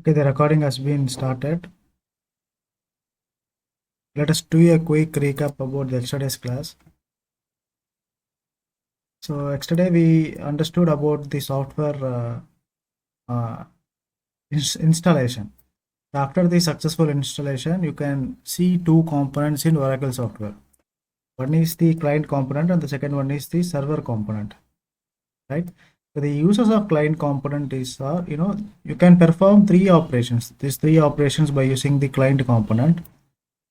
Okay, the recording has been started. Let us do a quick recap about the yesterday's class. So yesterday we understood about the software installation. After the successful installation, you can see two components in Oracle software. One is the client component and the second one is the server component, right? So the uses of client component is, you can perform three operations. These three operations by using the client component.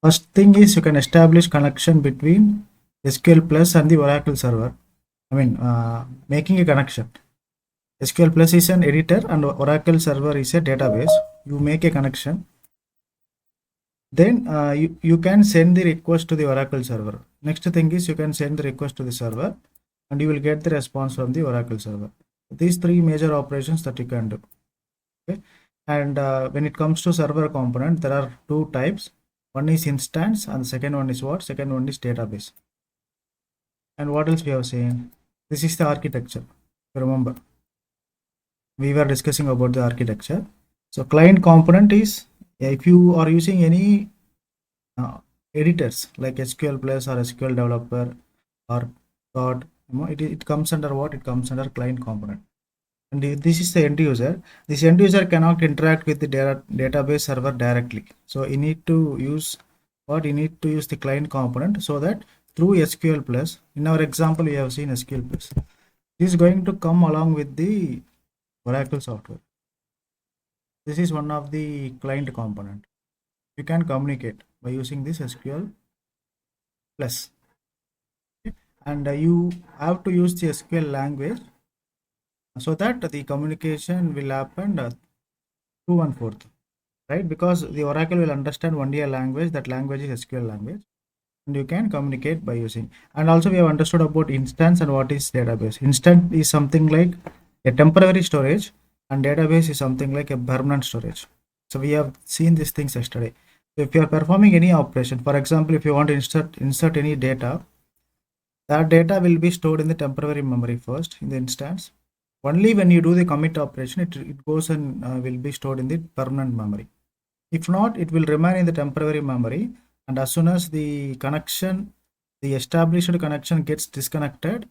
First thing is you can establish connection between SQL Plus and the Oracle server. Making a connection. SQL Plus is an editor and Oracle server is a database. You make a connection. Then you can send the request to the Oracle server. Next thing is you can send the request to the server and you will get the response from the Oracle server. These three major operations that you can do. Okay. And when it comes to server component, there are two types. One is instance and the second one is what? Second one is database. And what else we have seen? This is the architecture. Remember, we were discussing about the architecture. So client component is, if you are using any editors like SQL Plus or SQL Developer or Dot, it comes under what? It comes under client component. And this is the end user. This end user cannot interact with the database server directly. So you need to use what? You need to use the client component so that through SQL Plus, in our example, we have seen SQL Plus. This is going to come along with the Oracle software. This is one of the client component. You can communicate by using this SQL Plus. And you have to use the SQL language so that the communication will happen through 1/4, right? Because the Oracle will understand only a language, that language is SQL language, and you can communicate by using. And also we have understood about instance and what is database. Instance is something like a temporary storage and database is something like a permanent storage. So we have seen these things yesterday. So if you are performing any operation, for example, if you want to insert any data, that data will be stored in the temporary memory first in the instance. Only when you do the commit operation, it goes and will be stored in the permanent memory. If not, it will remain in the temporary memory, and as soon as the connection, the established connection gets disconnected,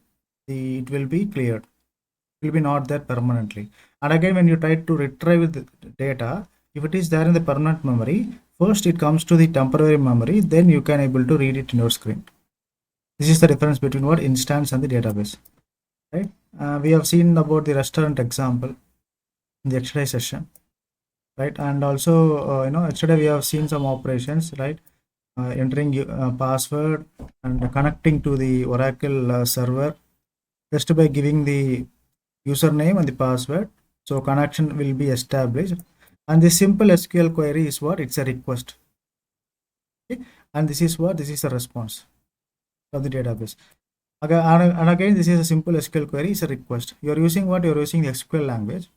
it will be cleared. It will be not there permanently. And again, when you try to retrieve the data, if it is there in the permanent memory, first it comes to the temporary memory, then you can able to read it in your screen. This is the difference between what? Instance and the database, right? We have seen about the restaurant example in the exercise session, right? And also, yesterday we have seen some operations, right? Entering password and connecting to the Oracle server just by giving the username and the password. So connection will be established. And the simple SQL query is what? It's a request. Okay? And this is what? This is a response of the database. And again, this is a simple SQL query, is a request. You're using what? You're using the SQL language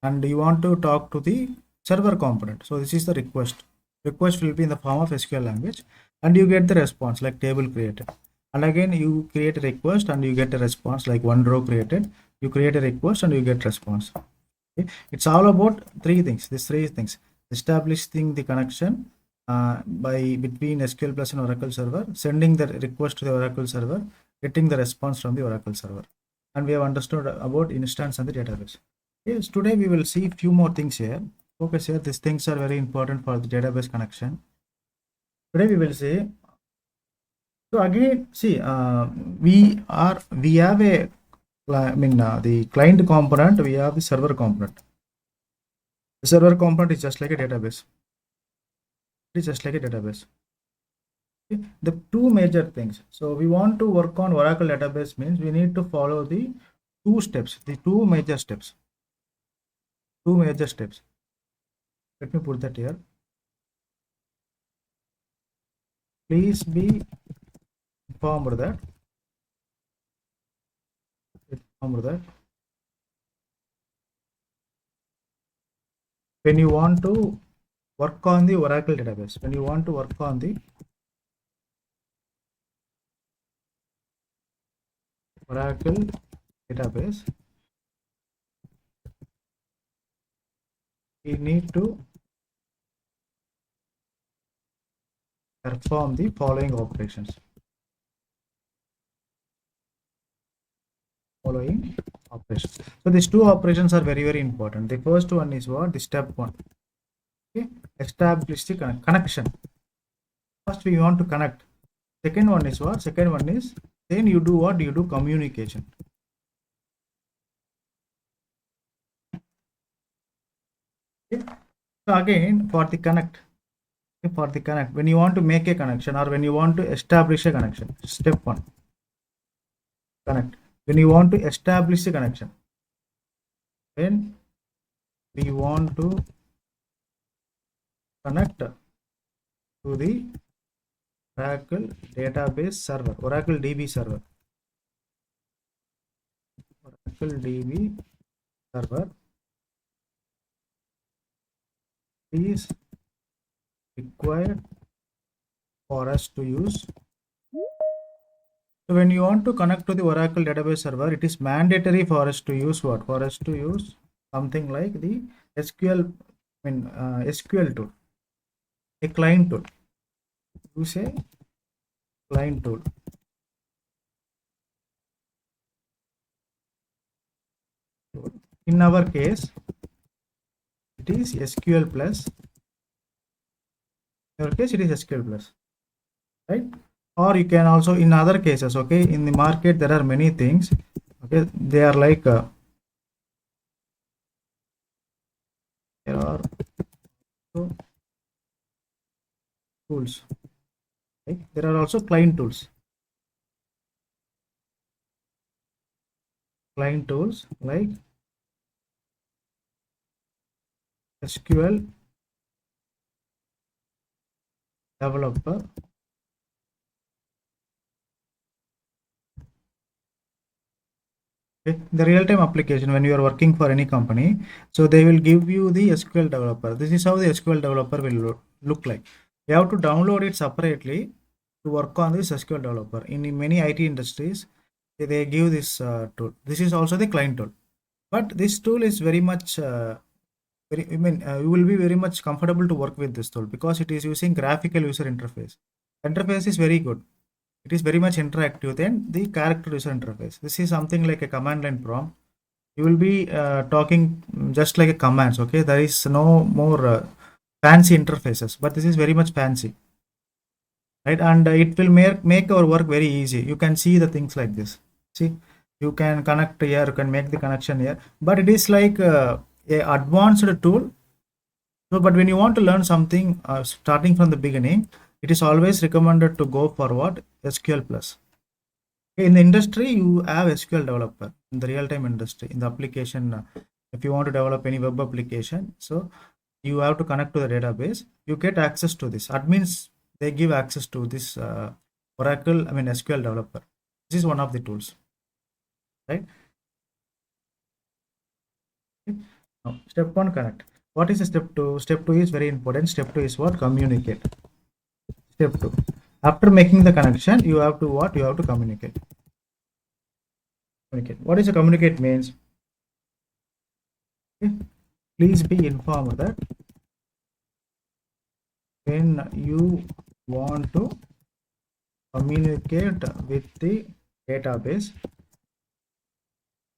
and you want to talk to the server component. So this is the request. Request will be in the form of SQL language and you get the response like table created. And again, you create a request and you get a response like one row created. You create a request and you get response. Okay? It's all about three things. These three things: establishing the connection by between SQL Plus and Oracle server, sending the request to the Oracle server, getting the response from the Oracle server. And we have understood about instance and the database. Yes, today we will see few more things here. Focus here. These things are very important for the database connection. Today we will see. So again, see, we have a, the client component. We have the server component. The server component is just like a database. It is just like a database. Okay? The two major things. So we want to work on Oracle database means we need to follow the two steps. The two major steps. Two major steps. Let me put that here. Please be informed that when you want to work on the Oracle database, when you want to work on the Oracle database, we need to perform the following operations. So these two operations are very important. The first one is what? The step one. Okay, establish the connection. First we want to connect. Second one is what? Second one is then you do what? You do communication. Okay. So again for the connect, when you want to make a connection or when you want to establish a connection, step one, connect. When you want to establish a connection, when we want to connect to the Oracle database server, Oracle DB server, Oracle DB server is required for us to use. So when you want to connect to the Oracle database server, it is mandatory for us to use what? For us to use something like the SQL, SQL tool, a client tool. Use a client tool. In our case, it is SQL plus. In our case, it is SQL plus, right? Or you can also in other cases, okay, in the market there are many things, okay, they are like there are tools, right? There are also client tools like SQL developer, okay? The real-time application when you are working for any company, so they will give you the SQL developer. This is how the SQL developer will look like. You have to download it separately to work on this SQL developer. In many IT industries, they give this tool. This is also the client tool, but this tool is very much you will be very much comfortable to work with this tool because it is using graphical user interface. Interface is very good. It is very much interactive than the character user interface. This is something like a command line prompt. You will be talking just like a commands. Okay, there is no more fancy interfaces, but this is very much fancy, right? And it will make our work very easy. You can see the things like this. See, you can connect here, you can make the connection here, but it is like a advanced tool. So, but when you want to learn something starting from the beginning, it is always recommended to go for what? SQL plus. In the industry, you have SQL developer in the real-time industry. In the application, if you want to develop any web application, so you have to connect to the database. You get access to this. Admins, they give access to this Oracle, SQL developer. This is one of the tools, right? Okay. Now, step one, connect. What is step two? Step two is very important. Step two is what? Communicate. Step two. After making the connection, you have to what? You have to communicate. Communicate. What is a communicate means? Okay. Please be informed that when you want to communicate with the database,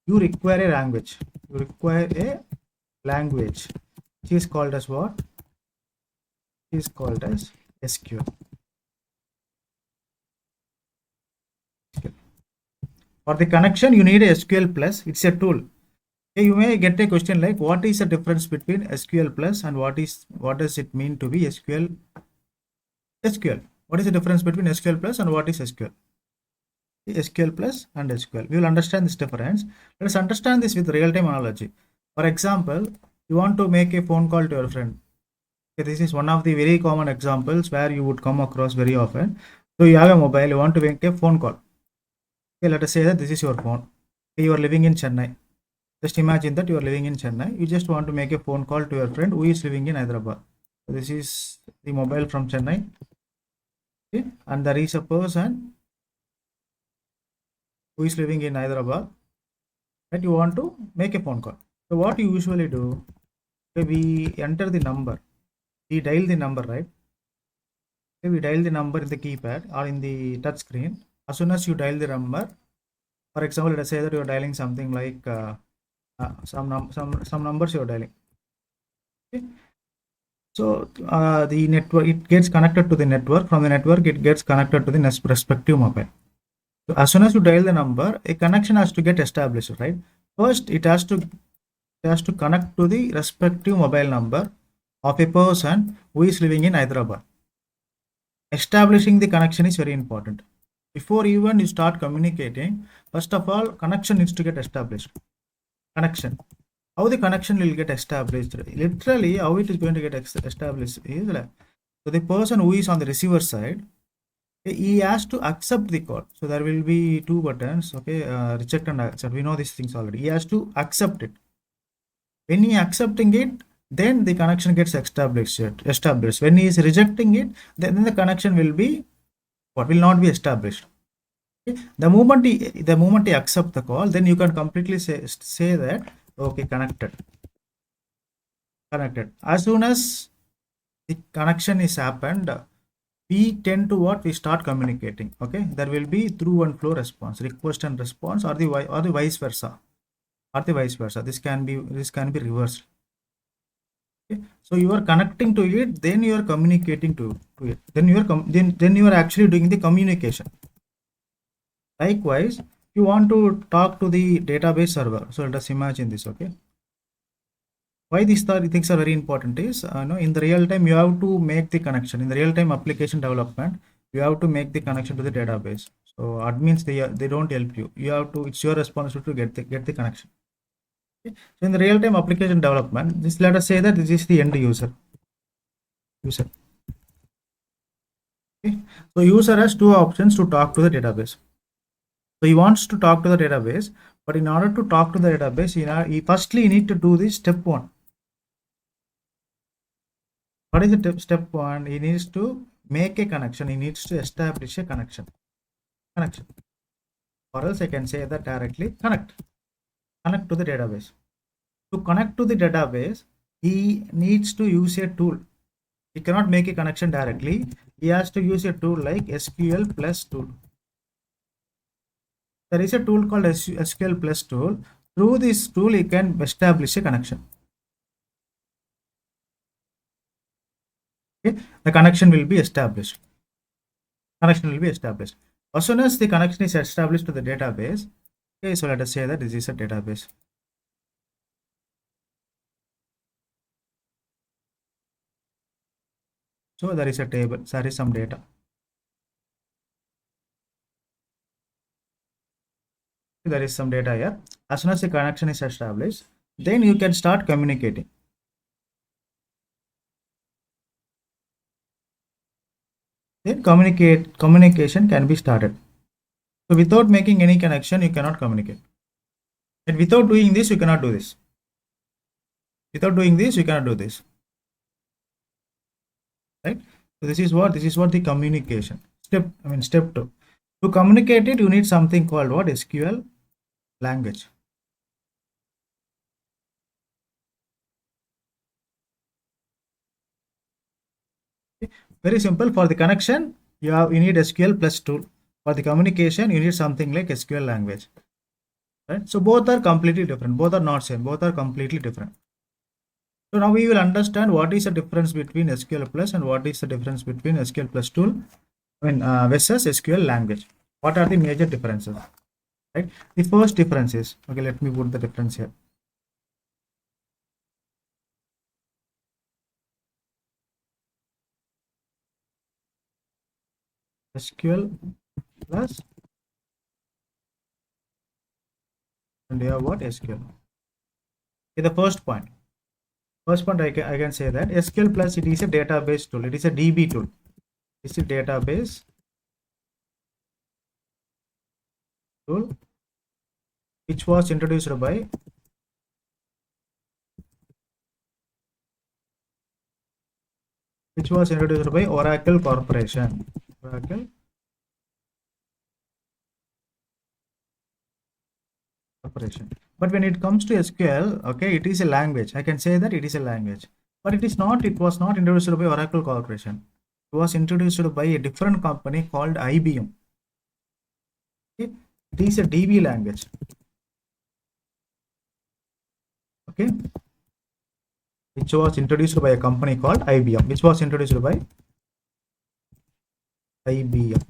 you require a language. You require a language. Which is called as what? It is called as SQL. For the connection, you need a SQL plus. It's a tool. Okay, you may get a question like, what is the difference between SQL plus and what does it mean to be SQL? SQL. What is the difference between SQL plus and what is SQL? SQL plus and SQL. We will understand this difference. Let us understand this with real-time analogy. For example, you want to make a phone call to your friend. Okay, this is one of the very common examples where you would come across very often. So you have a mobile, you want to make a phone call. Okay, let us say that this is your phone. Okay, you are living in Chennai. Just imagine that you are living in Chennai. You just want to make a phone call to your friend who is living in Hyderabad. So this is the mobile from Chennai. Okay, and there is a person who is living in Hyderabad that you want to make a phone call. So what you usually do? Okay, we enter the number, we dial the number, right? Okay, we dial the number in the keypad or in the touch screen. As soon as you dial the number, for example, let us say that you are dialing something like some numbers you are dialing. Okay. So the network, it gets connected to the network. From the network, it gets connected to the respective mobile. So as soon as you dial the number, a connection has to get established, right? First, it has to connect to the respective mobile number of a person who is living in Hyderabad. Establishing the connection is very important. Before even you start communicating, first of all, connection needs to get established. Connection. How the connection will get established? Literally, how it is going to get established is like, so the person who is on the receiver side, he has to accept the call. So there will be two buttons, okay, reject and accept. We know these things already. He has to accept it. When he accepting it, then the connection gets established. When he is rejecting it, then the connection will be what will not be established. Okay? The moment he accept the call, then you can completely say that okay, connected. As soon as the connection is happened, we tend to what we start communicating. Okay, there will be through and flow response, request and response, or the vice versa, this can be reversed. Okay? So you are connecting to it, then you are communicating to it, then you are actually doing the communication. Likewise, you want to talk to the database server. So let us imagine this. Okay, why these things are very important is in the real time you have to make the connection. In the real time application development, you have to make the connection to the database. So admins, they don't help you. You have to, it's your responsibility to get the connection. Okay? So in the real time application development, just let us say that this is the end user. Okay? So user has two options to talk to the database. So he wants to talk to the database, but in order to talk to the database, he firstly need to do this step one. What is the step one? He needs to make a connection. He needs to establish a connection. Or else I can say that directly connect to the database. To connect to the database, he needs to use a tool. He cannot make a connection directly. He has to use a tool like SQL plus tool. There is a tool called SQL plus tool. Through this tool, he can establish a connection. Okay? The connection will be established. As soon as the connection is established to the database, okay, so let us say that this is a database. So there is a table, there is some data. There is some data here. As soon as the connection is established, then you can start communicating. Then communication can be started. So without making any connection, you cannot communicate. And without doing this, you cannot do this. Without doing this, you cannot do this. Right? So this is what the communication step. Step 2. To communicate it, you need something called what? SQL language. Okay. Very simple. For the connection, you need SQL plus tool. For the communication, you need something like SQL language. Right? So both are completely different. Both are not same. Both are completely different. So now we will understand what is the difference between SQL plus and what is the difference between SQL plus tool versus SQL language. What are the major differences? Right. The first difference is, okay, let me put the difference here. SQL plus and you have what? SQL. Okay, the first point I can say that SQL plus, it is a database tool. It is a DB tool. It's a database tool which was introduced by Oracle Corporation. But when it comes to SQL, okay, it is a language. I can say that it is a language. But it is not, it was not introduced by Oracle Corporation. It was introduced by a different company called IBM. Okay? It is a DB language. Okay, which was introduced by a company called IBM, which was introduced by IBM.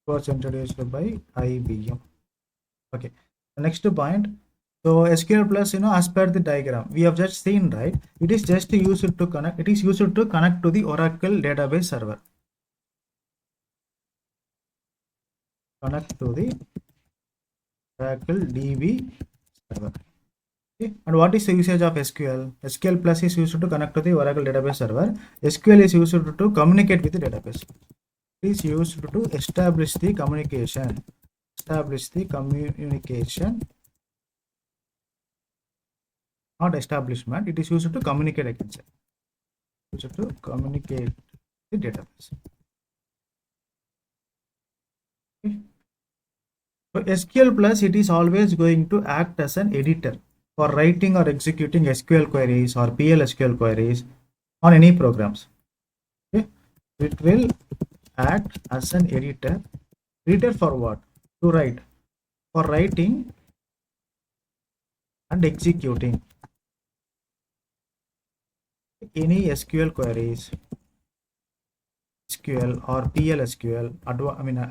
Was introduced by IBM. Okay, the next point. So SQL plus, as per the diagram we have just seen, right? It is just used to connect. It is used to connect to the Oracle database server. Connect to the Oracle DB server. Okay. And what is the usage of SQL? SQL plus is used to connect to the Oracle database server. SQL is used to communicate with the database. It is used to establish the communication. Establish the communication, not establishment. It is used to communicate, I can say. Used to communicate the database. Okay. So SQL plus, it is always going to act as an editor for writing or executing SQL queries or PLSQL queries on any programs. Okay. It will act as an editor. Editor for what? To write. For writing and executing any SQL queries, SQL or PLSQL,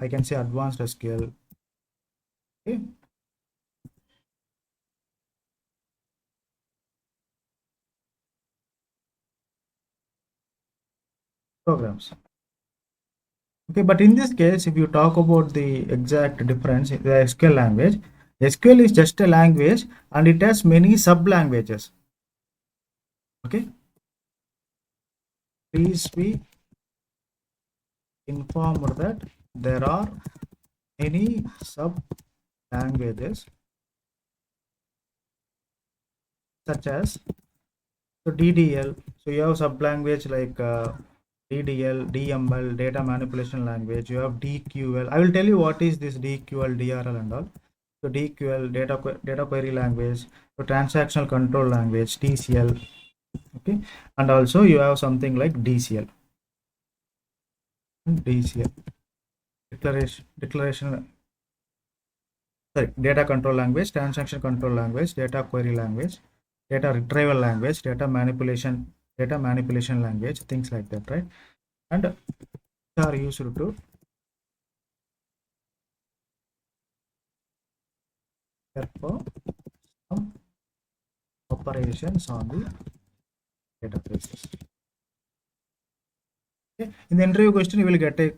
I can say advanced SQL. Okay. Programs. Okay, but in this case, if you talk about the exact difference in the SQL language, SQL is just a language and it has many sub languages. Okay, please be informed that there are many sub languages such as, so DDL. So you have sub language like DDL, DML, data manipulation language. You have DQL. I will tell you what is this DQL, DRL and all. So DQL, data query language. So transactional control language, TCL. Okay, and also you have something like DCL. DCL, declaration. Sorry, data control language, transaction control language, data query language, data retrieval language, data manipulation language, things like that, right? And are used to perform some operations on the databases. Okay. In the interview question, you will get a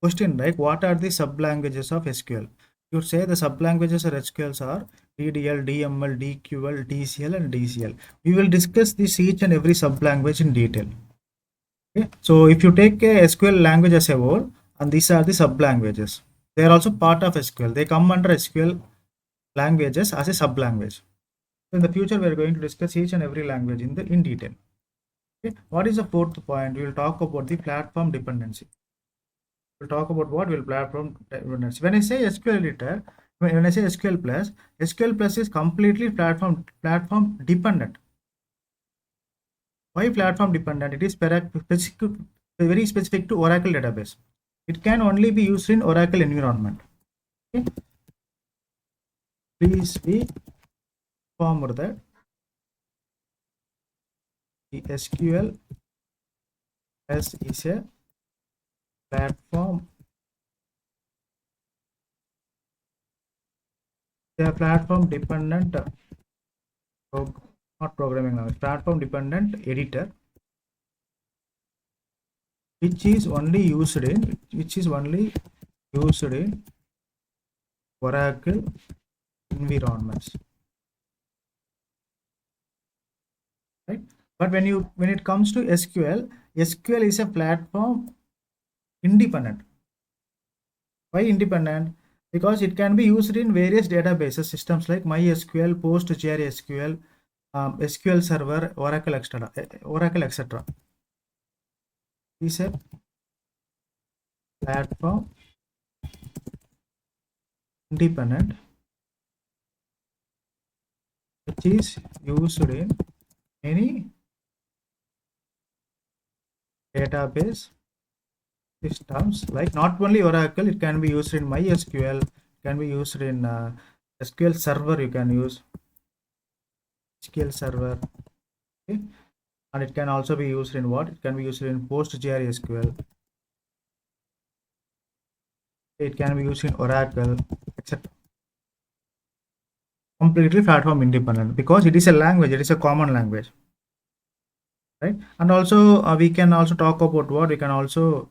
question like, what are the sub languages of SQL? You say the sub languages of SQLs are DDL, DML, DQL, DCL, and DCL. We will discuss this each and every sub language in detail. Okay. So if you take a SQL language as a whole, and these are the sub languages, they are also part of SQL. They come under SQL languages as a sub language. So in the future, we are going to discuss each and every language in detail. Okay. What is the fourth point? We will talk about the platform dependency. We'll talk about what will platform dependency. When I say SQL editor, when I say SQL plus is completely platform dependent. Why platform dependent? It is very specific to Oracle database. It can only be used in Oracle environment. Okay. Please be informed that the SQL as is a platform. They are platform dependent, not programming language, platform dependent editor, which is only used in Oracle environments, right? But when it comes to SQL is a platform independent. Why independent? Because it can be used in various databases systems like MySQL, PostgreSQL, SQL Server, Oracle, etc. Oracle, etc. Is a platform independent which is used in any database systems, like not only Oracle, it can be used in MySQL, can be used in SQL Server, you can use SQL Server, okay? And it can also be used in what? It can be used in PostgreSQL, it can be used in Oracle, etc. Completely platform independent because it is a language, it is a common language, right? And also we can also talk about what? We can also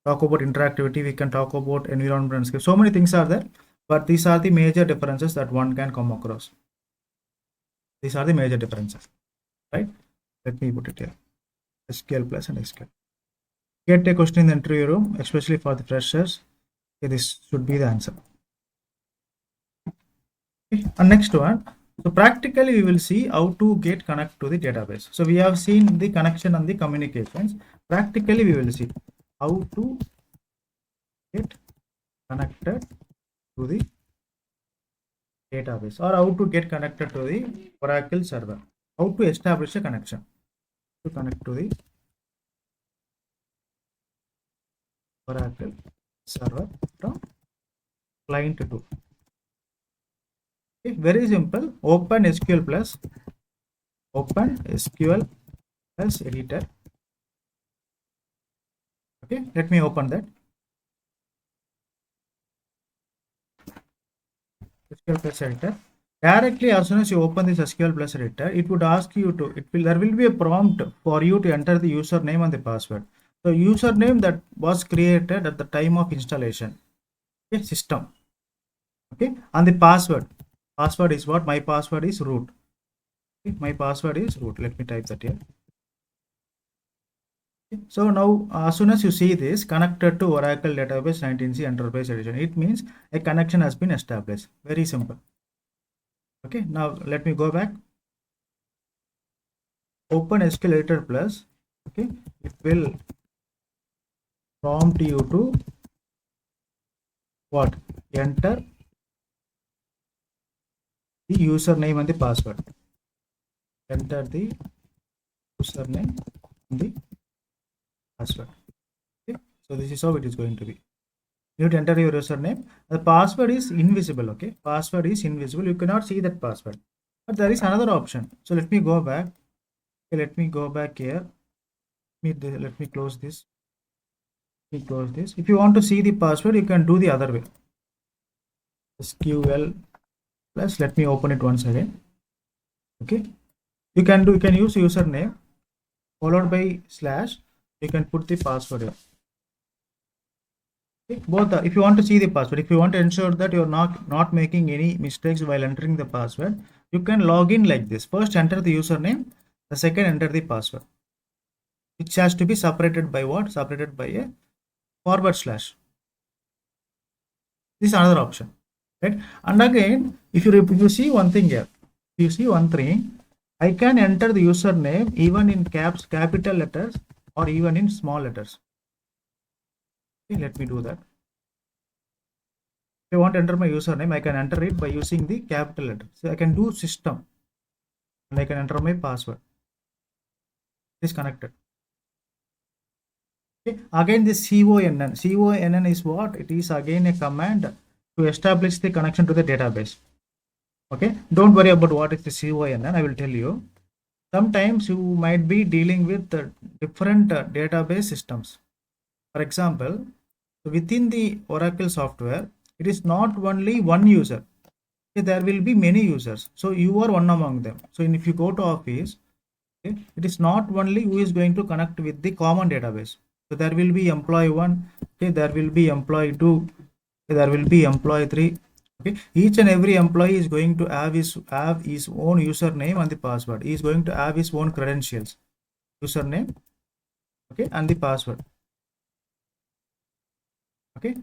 talk about interactivity, we can talk about environment and so many things are there, but these are the major differences that one can come across. These are the major differences, right? Let me put it here. SQL Plus and SQL. Get a question in the interview room, especially for the freshers. Okay, this should be the answer. Okay. And next one. So practically we will see how to get connect to the database. So we have seen the connection and the communications. Practically we will see how to get connected to the database or how to get connected to the Oracle server. How to establish a connection to connect to the Oracle server from client to. Okay, very simple. Open SQL Plus editor. Okay, let me open that. SQL Plus editor. Directly as soon as you open this SQL Plus editor, it would ask you to, there will be a prompt for you to enter the username and the password. So username that was created at the time of installation. Okay, system. Okay, and the password. Password is what? My password is root. Okay, my password is root. Let me type that here. So now as soon as you see this connected to Oracle database 19C enterprise edition, it means a connection has been established. Very simple. Okay, now let me go back. Open SQL editor plus. Okay, it will prompt you to what? Enter the username and the password. Enter the username and the password. Okay, so this is how it is going to be. You have to enter your username. The password is invisible. Okay, password is invisible. You cannot see that password. But there is another option. So let me go back. Okay, let me go back here. Let me close this. Let me close this. If you want to see the password, you can do the other way. SQL Plus. Let me open it once again. Okay, you can use username followed by slash. You can put the password here. Okay, both if you want to see the password, if you want to ensure that you're not making any mistakes while entering the password, you can log in like this. First enter the username, the second enter the password, which has to be separated by what? Separated by a forward slash. This is another option, right? And again, if you see one thing here, if you see one thing, I can enter the username even in capital letters or even in small letters. Okay, let me do that. If I want to enter my username, I can enter it by using the capital letter. So I can do system and I can enter my password. It is connected. Okay. Again, this CONN is what? It is again a command to establish the connection to the database. Okay, don't worry about what is the CONN. I will tell you. Sometimes you might be dealing with different database systems. For example, within the Oracle software, it is not only one user. Okay, there will be many users. So you are one among them. So if you go to Office, okay, it is not only who is going to connect with the common database. So there will be employee 1, okay, there will be employee 2, okay, there will be employee 3. Okay, each and every employee is going to have his own username and the password. He is going to have his own credentials, username, okay, and the password. Okay,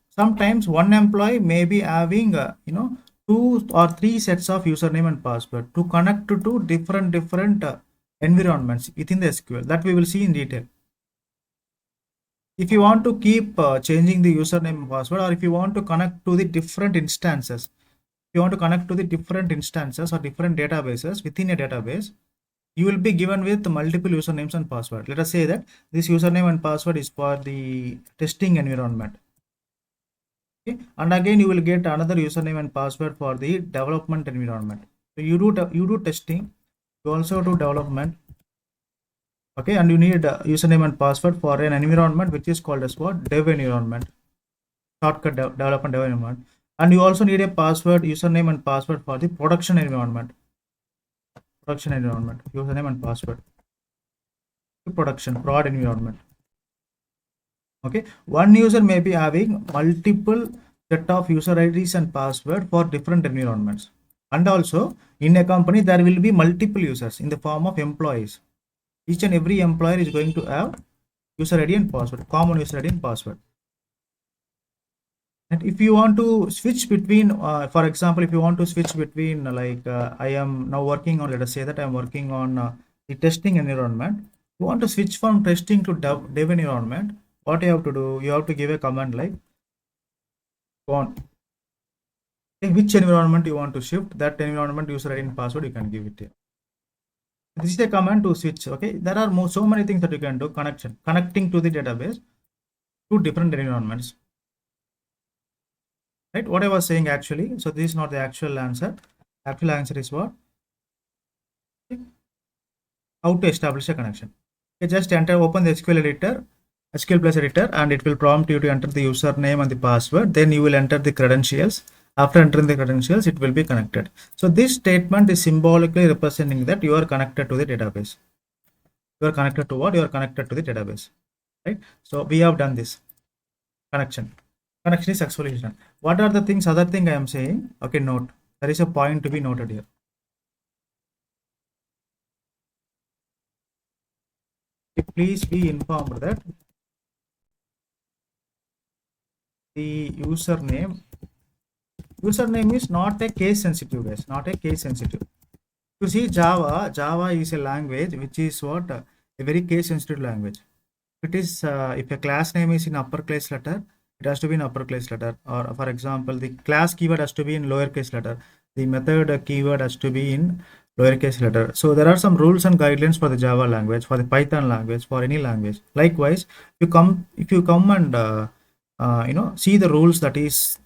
sometimes one employee may be having 2 or 3 sets of username and password to connect to different environments within the SQL, that we will see in detail. If you want to keep changing the username and password, or if you want to connect to the different instances, if you want to connect to the different instances or different databases within a database, you will be given with multiple usernames and password. Let us say that this username and password is for the testing environment. Okay? And again you will get another username and password for the development environment. So you do testing, you also do development. Okay, and you need username and password for an environment which is called as what? Dev environment, shortcut development dev environment. And you also need a password, username and password for the production environment, username and password, production prod environment. Okay, one user may be having multiple set of user IDs and password for different environments. And also in a company there will be multiple users in the form of employees. Each and every employer is going to have user ID and password, common user ID and password. And if you want to switch between for example, if you want to switch between I am now working on, let us say that I am working on the testing environment. You want to switch from testing to dev environment, what you have to do, you have to give a command like on which environment you want to shift, that environment user ID and password you can give it here. This is a command to switch. Okay, there are so many things that you can do. Connecting to the database to different environments, right? What I was saying actually, so this is not the actual answer. Actual answer is what? How to establish a connection. Okay, just open the SQL editor, SQL Plus editor, and it will prompt you to enter the username and the password. Then you will enter the credentials. After entering the credentials, it will be connected. So this statement is symbolically representing that you are connected to the database. You are connected to what? You are connected to the database, right? So we have done this connection. Connection is successfully done. What are the things? Other thing I am saying. Okay, note. There is a point to be noted here. Please be informed that the username is not a case sensitive, guys. Not a case sensitive. You see, Java is a language which is what? A very case sensitive language. It is if a class name is in uppercase letter, it has to be in uppercase letter. Or for example, the class keyword has to be in lowercase letter. The method keyword has to be in lowercase letter. So there are some rules and guidelines for the Java language, for the Python language, for any language. Likewise, if you come and see the rules that is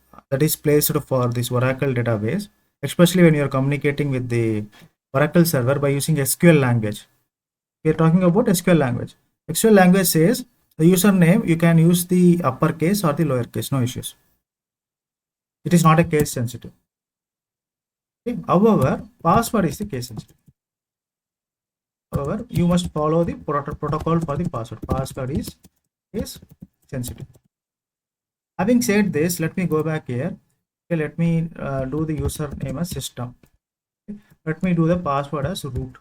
placed for this Oracle database, especially when you are communicating with the Oracle server by using SQL language. We are talking about SQL language. SQL language says the username you can use the uppercase or the lowercase, no issues. It is not a case sensitive. Okay. However, password is the case sensitive. However, you must follow the protocol for the password. Password is case sensitive. Having said this, let me go back here. Okay, let me do the username as system. Okay. Let me do the password as root.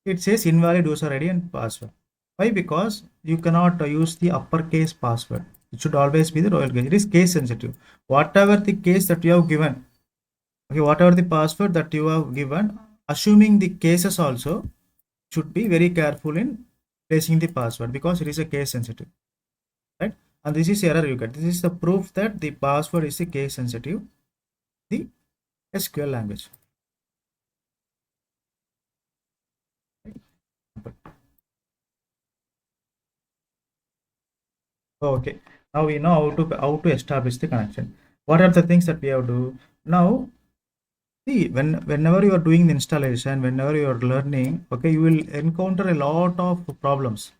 It says invalid user ID and password. Why? Because you cannot use the uppercase password. It should always be the lowercase. It is case sensitive. Whatever the case that you have given, okay, whatever the password that you have given, assuming the cases also, should be very careful in placing the password because it is a case sensitive, right? And this is error you get. This is the proof that the password is a case sensitive, the SQL language. Okay, now we know how to establish the connection. What are the things that we have to do now? See, whenever you are doing the installation, whenever you are learning, okay, you will encounter a lot of problems.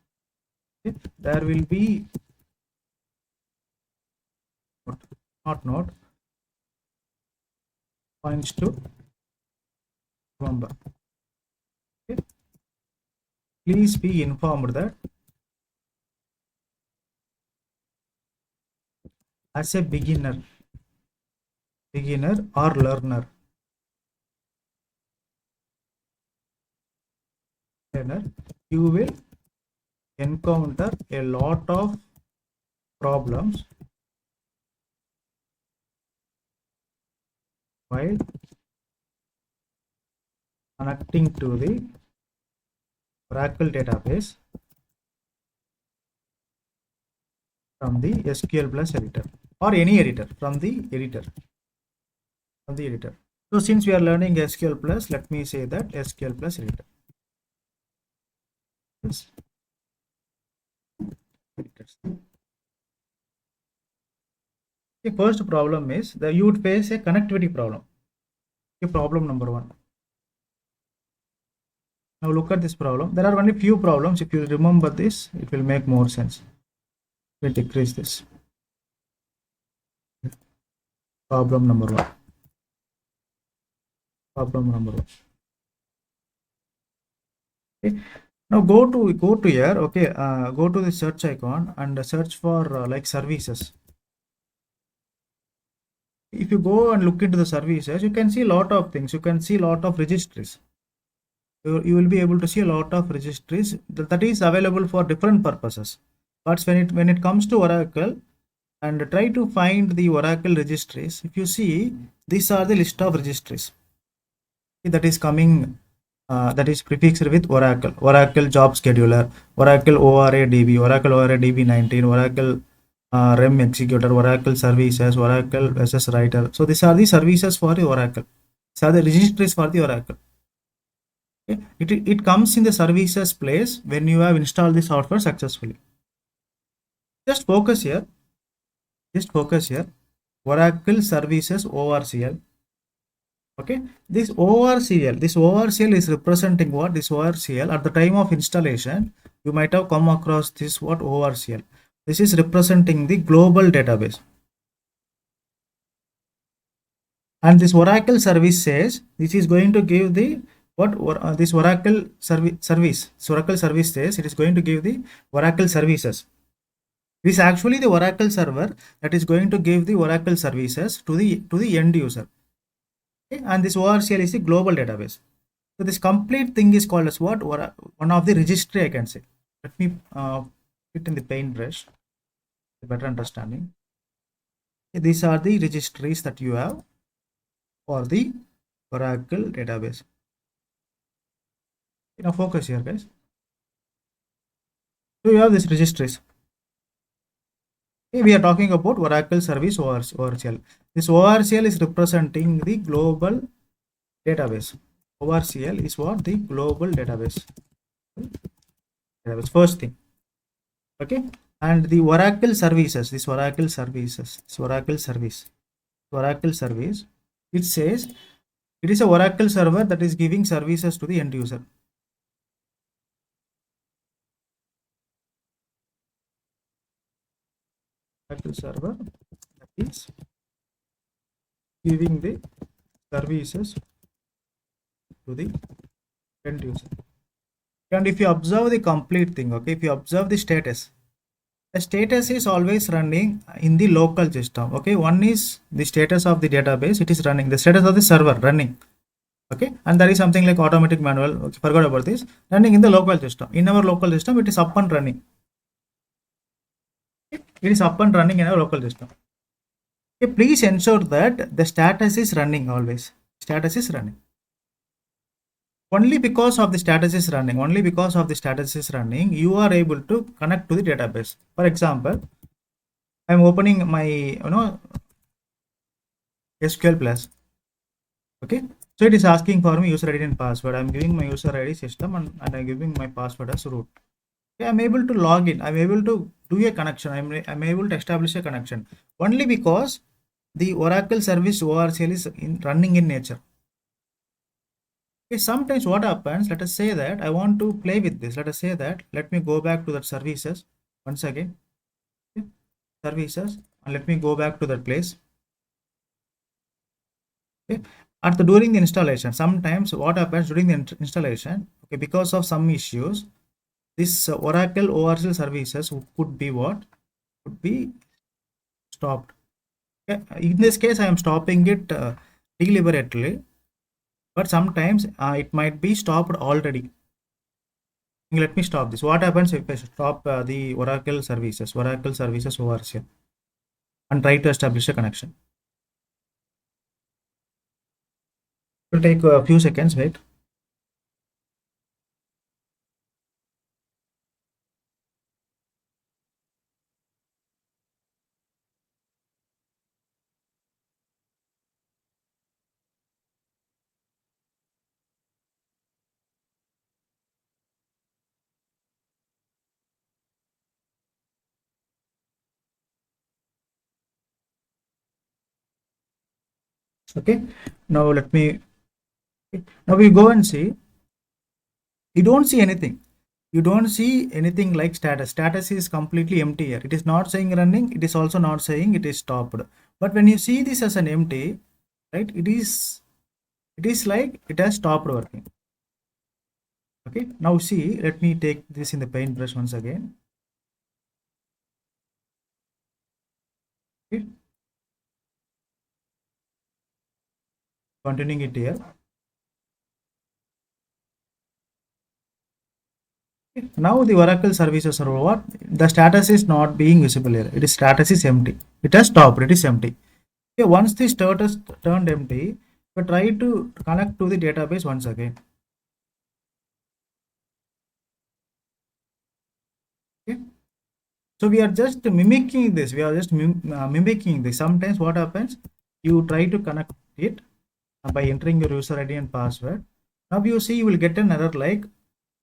Okay? There will be not points to remember. Okay? Please be informed that as a beginner or learner, you will encounter a lot of problems while connecting to the Oracle database from the SQL Plus editor or any editor from the editor. So since we are learning SQL Plus, let me say that SQL Plus editor. The first problem is that you would face a connectivity problem. Okay, problem number 1. Now look at this problem. There are only few problems. If you remember this, it will make more sense. We'll decrease this. Problem number 1. Problem number 1. Okay. Now go to here. Okay. Go to the search icon and search for like services. If you go and look into the services, you can see a lot of things. You can see a lot of registries. You will be able to see a lot of registries that is available for different purposes. But when it comes to Oracle, and try to find the Oracle registries, if you see, these are the list of registries that is coming, that is prefixed with Oracle Job Scheduler, Oracle ORADB, Oracle ORADB 19, Oracle REM Executor, Oracle Services, Oracle SS Writer. So these are the services for the Oracle. These are the registries for the Oracle. Okay. It comes in the services place when you have installed the software successfully. Just focus here. Oracle Services ORCL. Okay, this ORCL is representing what? This ORCL at the time of installation, you might have come across this what ORCL. This is representing the global database. And this Oracle service says this is going to give the this Oracle service. So Oracle service says it is going to give the Oracle services. It is actually the Oracle server that is going to give the Oracle services to the end user. Okay? And this ORCL is the global database. So this complete thing is called as what? One of the registry, I can say. Let me put in the paintbrush for better understanding. Okay, these are the registries that you have for the Oracle database. Okay, now focus here, guys. So you have these registries. Okay, we are talking about Oracle service ORCL. This ORCL is representing the global database. ORCL is what? The global database. First thing. Okay, and the Oracle services, this Oracle service, it says it is a Oracle server that is giving services to the end user. Oracle server that is giving the services to the end user. And if you observe the complete thing, okay, if you observe the status is always running in the local system. Okay, one is the status of the database, it is running. The status of the server running. Okay, and there is something like automatic manual. Okay, forgot about this. Running in the local system. In our local system, it is up and running. Okay, it is up and running in our local system. Okay, please ensure that the status is running always. Status is running. Only because of the status is running, you are able to connect to the database. For example, I am opening my SQL Plus. Okay, so it is asking for me user ID and password. I am giving my user ID system and I am giving my password as root. Okay, I am able to log in. I am able to do a connection. I am able to establish a connection only because the Oracle service ORCL is running in nature. Okay, sometimes what happens, let us say that I want to play with this. Let us say that, let me go back to that services once again. Okay, services, and let me go back to that place. Okay, during the installation, sometimes what happens during the installation, okay, because of some issues, this Oracle ORCL services could be what? Could be stopped. Okay, in this case, I am stopping it deliberately. But sometimes it might be stopped already. Let me stop this. What happens if I stop the Oracle services ORCL, and try to establish a connection? It will take a few seconds, wait. Okay, now let me, now we go and see. You don't see anything. You don't see anything like status. Status is completely empty here. It is not saying running. It is also not saying it is stopped. But when you see this as an empty, right, it is like it has stopped working. Okay, now see, let me take this in the paintbrush once again. Okay, continuing it here. Okay. Now the Oracle services are over. The status is not being visible here. It is status is empty. It has stopped. It is empty. Okay, once the status turned empty, we try to connect to the database once again. Okay. So we are just mimicking this. We are just mimicking this. Sometimes what happens? You try to connect it by entering your user ID and password. Now you see you will get an error like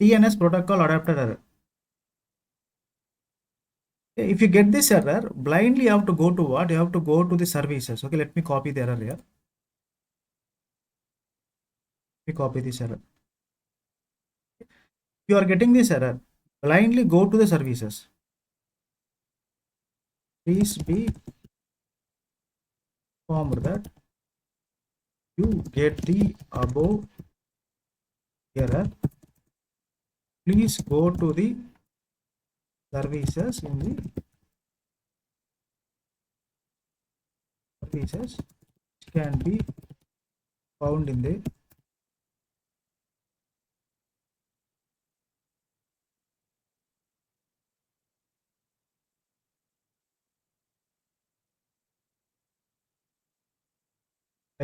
TNS protocol adapter error. Okay, if you get this error, blindly you have to go to what? You have to go to the services. Okay, let me copy the error here. Let me copy this error. If you are getting this error, blindly go to the services. Please be informed that you get the above error. Please go to the services in the services which can be found in the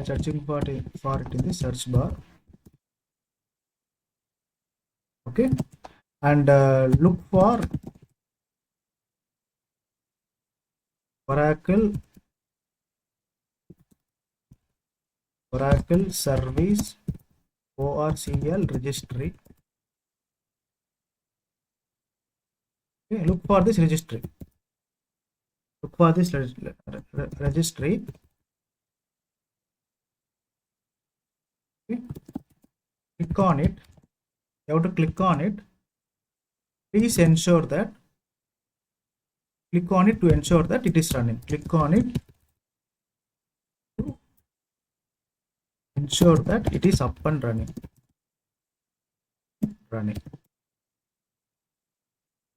searching for it in the search bar. Okay, and look for Oracle service ORCL registry. Okay, look for this registry. Look for this registry. Okay. Click on it. You have to click on it. Please ensure that, click on it to ensure that it is running. Click on it to ensure that it is up and running.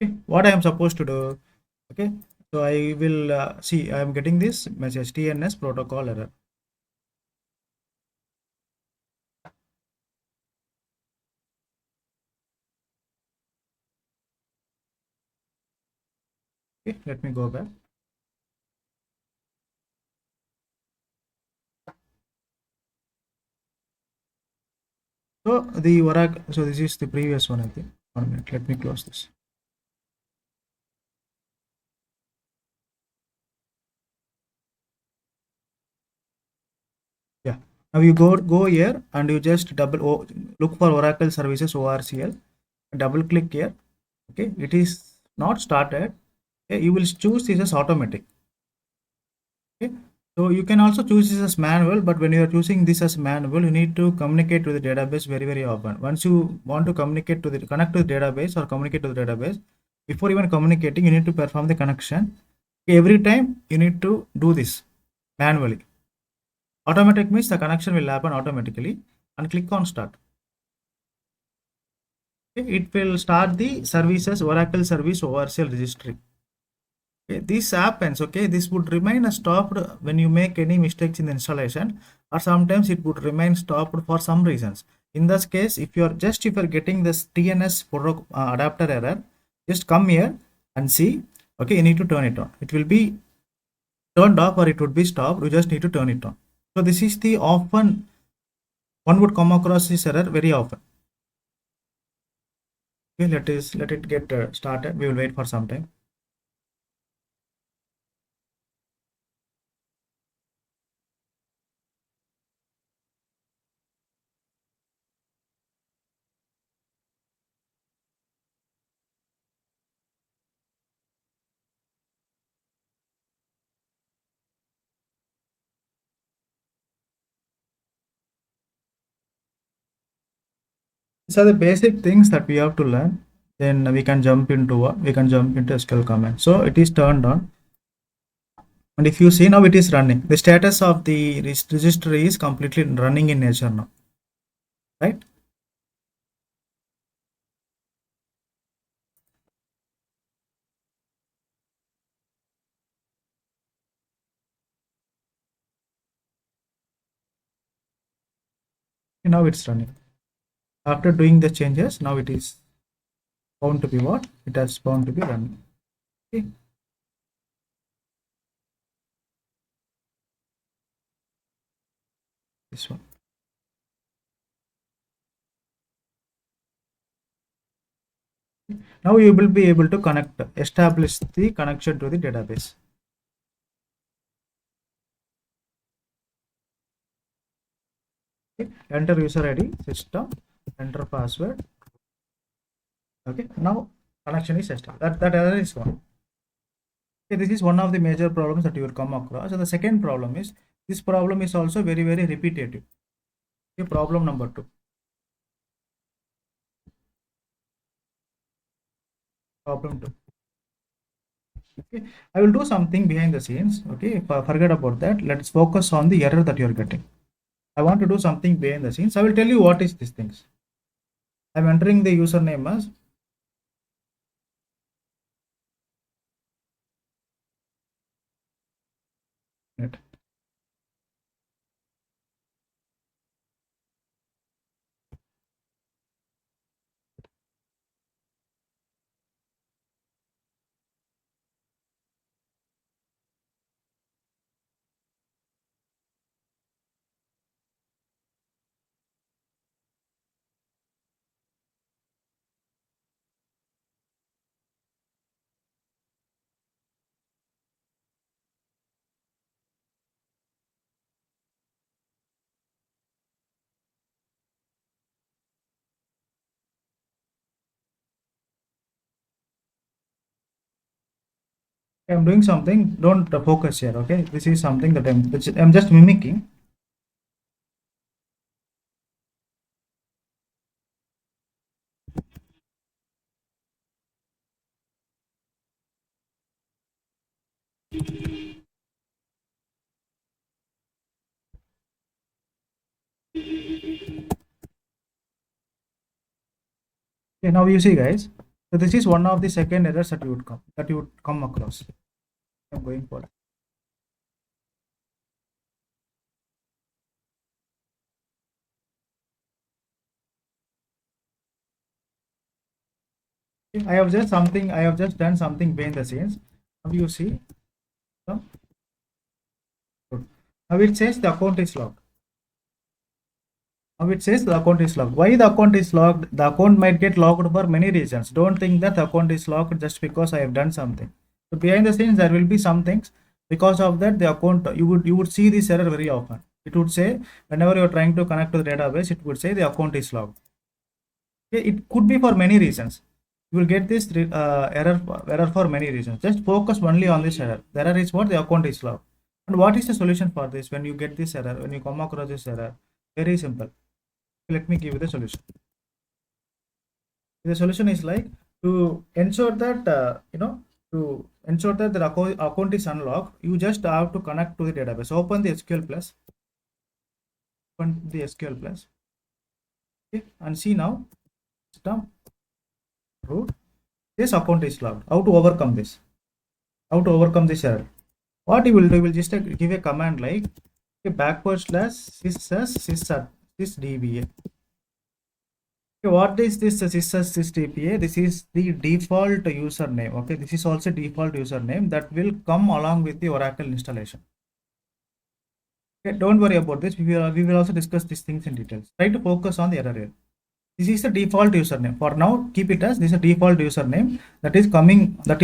Okay, what I am supposed to do? Okay, so I will see, I am getting this message TNS protocol error. Okay, let me go back. So the Oracle, so this is the previous one, I think. 1 minute, let me close this. Yeah, now you go here and you just look for Oracle services ORCL, double click here. Okay, it is not started. Okay, you will choose this as automatic. Okay, so you can also choose this as manual, but when you are choosing this as manual, you need to communicate with the database very often. Once you want to connect to the database or communicate to the database, before even communicating, you need to perform the connection. Okay, every time you need to do this manually. Automatic means the connection will happen automatically, and click on start. Okay, it will start the services Oracle service ORCL registry. Okay, this happens. Okay, this would remain stopped when you make any mistakes in the installation, or sometimes it would remain stopped for some reasons. In this case, if you're getting this TNS adapter error, just come here and see. Okay, you need to turn it on. It will be turned off or it would be stopped. You just need to turn it on. So this is the often one would come across this error very often. Okay, let it get started. We will wait for some time. These are the basic things that we have to learn. Then we can jump into SQL command. So it is turned on, and if you see now it is running. The status of the register is completely running in nature now, right? Now it's running. After doing the changes, now it is bound to be what? It has bound to be running. Okay. This one. Now you will be able to establish the connection to the database. Okay. Enter user ID, system, enter password. Okay. Now connection is established. That error is one. Okay, this is one of the major problems that you will come across. So the second problem is, this problem is also very repetitive. Okay, problem number 2. Problem 2. Okay, I will do something behind the scenes. Okay, forget about that. Let's focus on the error that you are getting. I want to do something behind the scenes. I will tell you what is these things. I'm entering the username as net. I'm doing something. Don't focus here. Okay, this is something that I'm just mimicking. Okay, now you see, guys. So this is one of the second errors that you would come across. I'm going for. I have just done something behind the scenes. Now you see. So, good. Now it says the account is locked. Now it says the account is locked. Why the account is locked? The account might get locked for many reasons. Don't think that the account is locked just because I have done something. So behind the scenes there will be some things. Because of that, the account you would see this error very often. It would say whenever you are trying to connect to the database, it would say the account is locked. Okay, it could be for many reasons. You will get this error for many reasons. Just focus only on this error. The error is what? The account is locked. And what is the solution for this? When you get this error, when you come across this error, very simple. Let me give you the solution. The solution is like, to ensure that to ensure that the account is unlocked, you just have to connect to the database. Open the SQL Plus. Open the SQL Plus. Okay, and see now. System root. This account is locked. How to overcome this? How to overcome this error? What you will do? You will just give a command like backward slash sysdba. Okay, what is this sysdpa? This is the default username. Okay, this is also default username that will come along with the Oracle installation. Okay, don't worry about this. We will also discuss these things in details. Try to focus on the error here. This is the default username. For now, keep it as this is a default username that is coming. That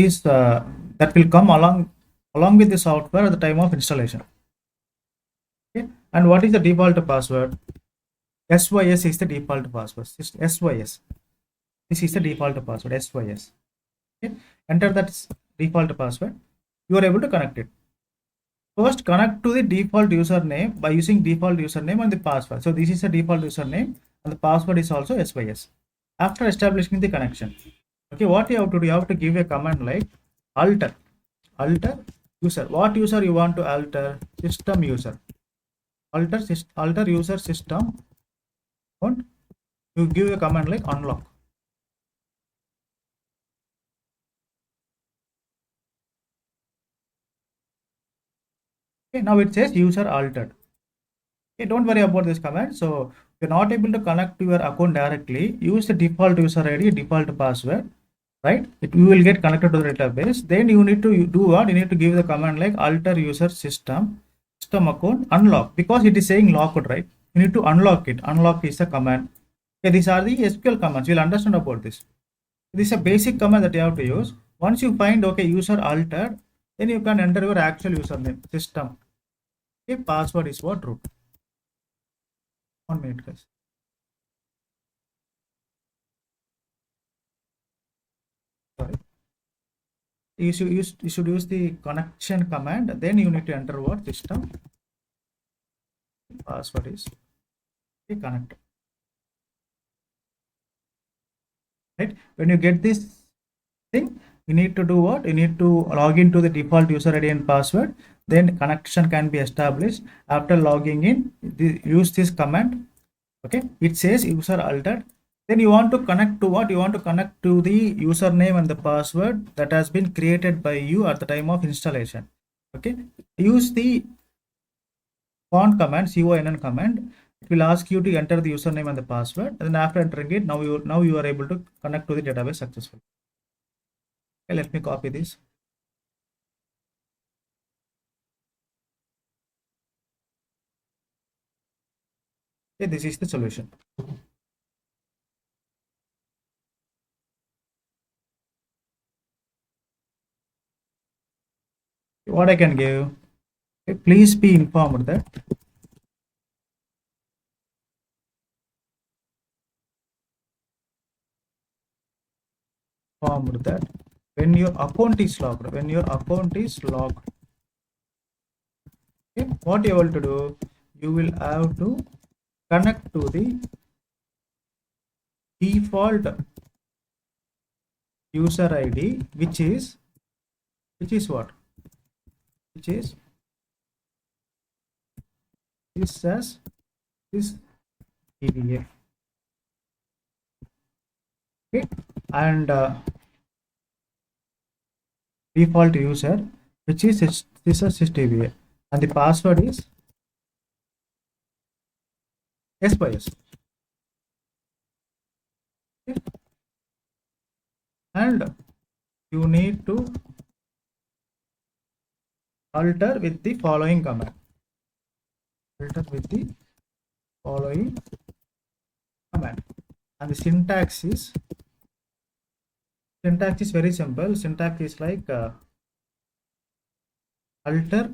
will come along with the software at the time of installation. Okay, and what is the default password? SYS is the default password. SYS. This is the default password. SYS. Okay, enter that default password. You are able to connect it. First, connect to the default username by using default username and the password. So this is a default username and the password is also SYS. After establishing the connection, okay, what you have to do, you have to give a command like alter user. What user you want to alter? System user. Alter user system. And you give a command like unlock. Okay, now it says user altered. Okay, don't worry about this command. So if you're not able to connect to your account directly, use the default user ID, default password, right? You will get connected to the database. Then you need to do what? You need to give the command like alter user system account unlock, because it is saying locked, right? You need to unlock it. Unlock is the command. Okay, these are the SQL commands. You'll understand about this. This is a basic command that you have to use. Once you find okay user altered, then you can enter your actual username system. Okay, password is what? Root. 1 minute, guys. Sorry. You should use the connection command. Then you need to enter what? System. Password is connect. Right. When you get this thing, you need to do what? You need to log into the default user ID and password. Then connection can be established. After logging in, use this command. Okay, it says user altered. Then you want to connect to what? You want to connect to the username and the password that has been created by you at the time of installation. Okay, use the CONN command. It will ask you to enter the username and the password, and then after entering it, now you are able to connect to the database successfully. Okay, let me copy this. Okay, this is the solution. What I can give? Okay, please be informed that when your account is logged, okay, what you want to do? You will have to connect to the default user ID, which is what? Which is this as this DBA. Okay, and default user, which is this DBA, and the password is SYS. Okay. And you need to alter with the following command. And the syntax is very simple. Syntax is like alter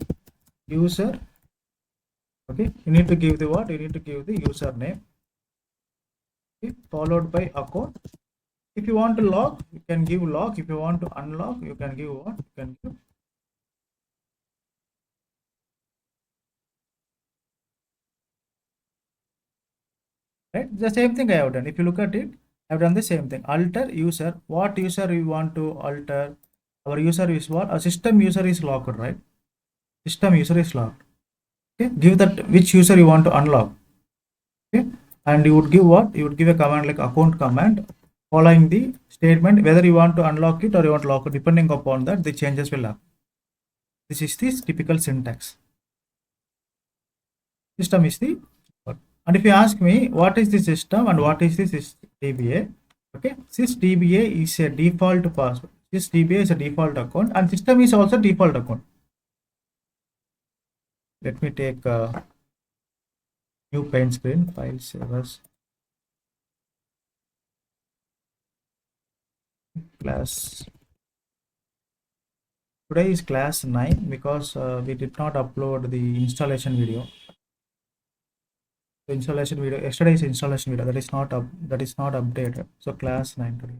user. Okay, you need to give the what? You need to give the username. Okay, followed by account. If you want to log, you can give log. If you want to unlock, you can give what? You can give. Right, the same thing I have done. If you look at it, I've done the same thing. Alter user. What user you want to alter? Our user is what? A system user is locked, right? System user is locked. Okay, give that which user you want to unlock. Okay, and you would give what? You would give a command like account command following the statement whether you want to unlock it or you want to lock it. Depending upon that, the changes will happen. This is the typical syntax. System is the And if you ask me what is the system and what is this DBA, okay, this DBA is a default password. This DBA is a default account and system is also default account. Let me take a new paint screen, file savers, class. Today is class 9 because we did not upload the installation video. The installation video, yesterday's installation video, that is not updated. So class 9 today.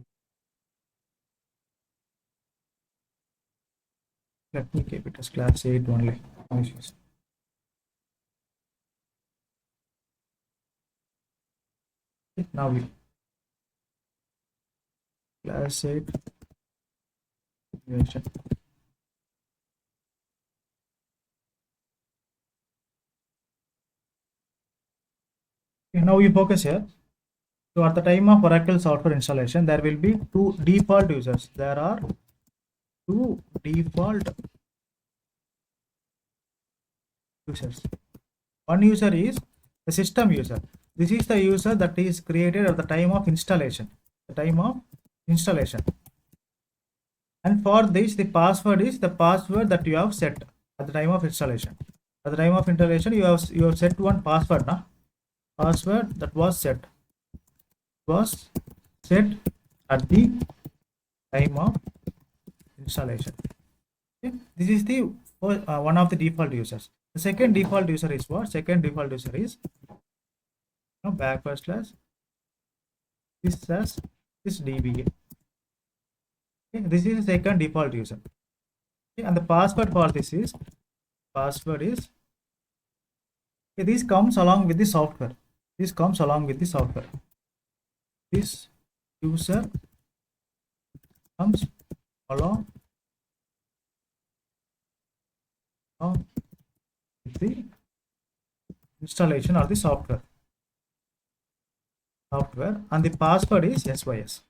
Let me keep it as class 8 only. No issues. Now we class 8 version. Okay, now we focus here. So at the time of Oracle software installation, there will be two default users. There are two default users. One user is the system user. This is the user that is created at the time of installation. The time of installation. And for this, the password is the password that you have set at the time of installation. At the time of installation, you have set one password, na? Password that was set at the time of installation. Okay? This is the one of the default users. The second default user is what? Second default user is backward slash this DBA. Okay? This is the second default user. Okay? And the password for this is okay, this comes along with the software. This comes along with the software. This user comes along with the installation or the software, and the password is SYS.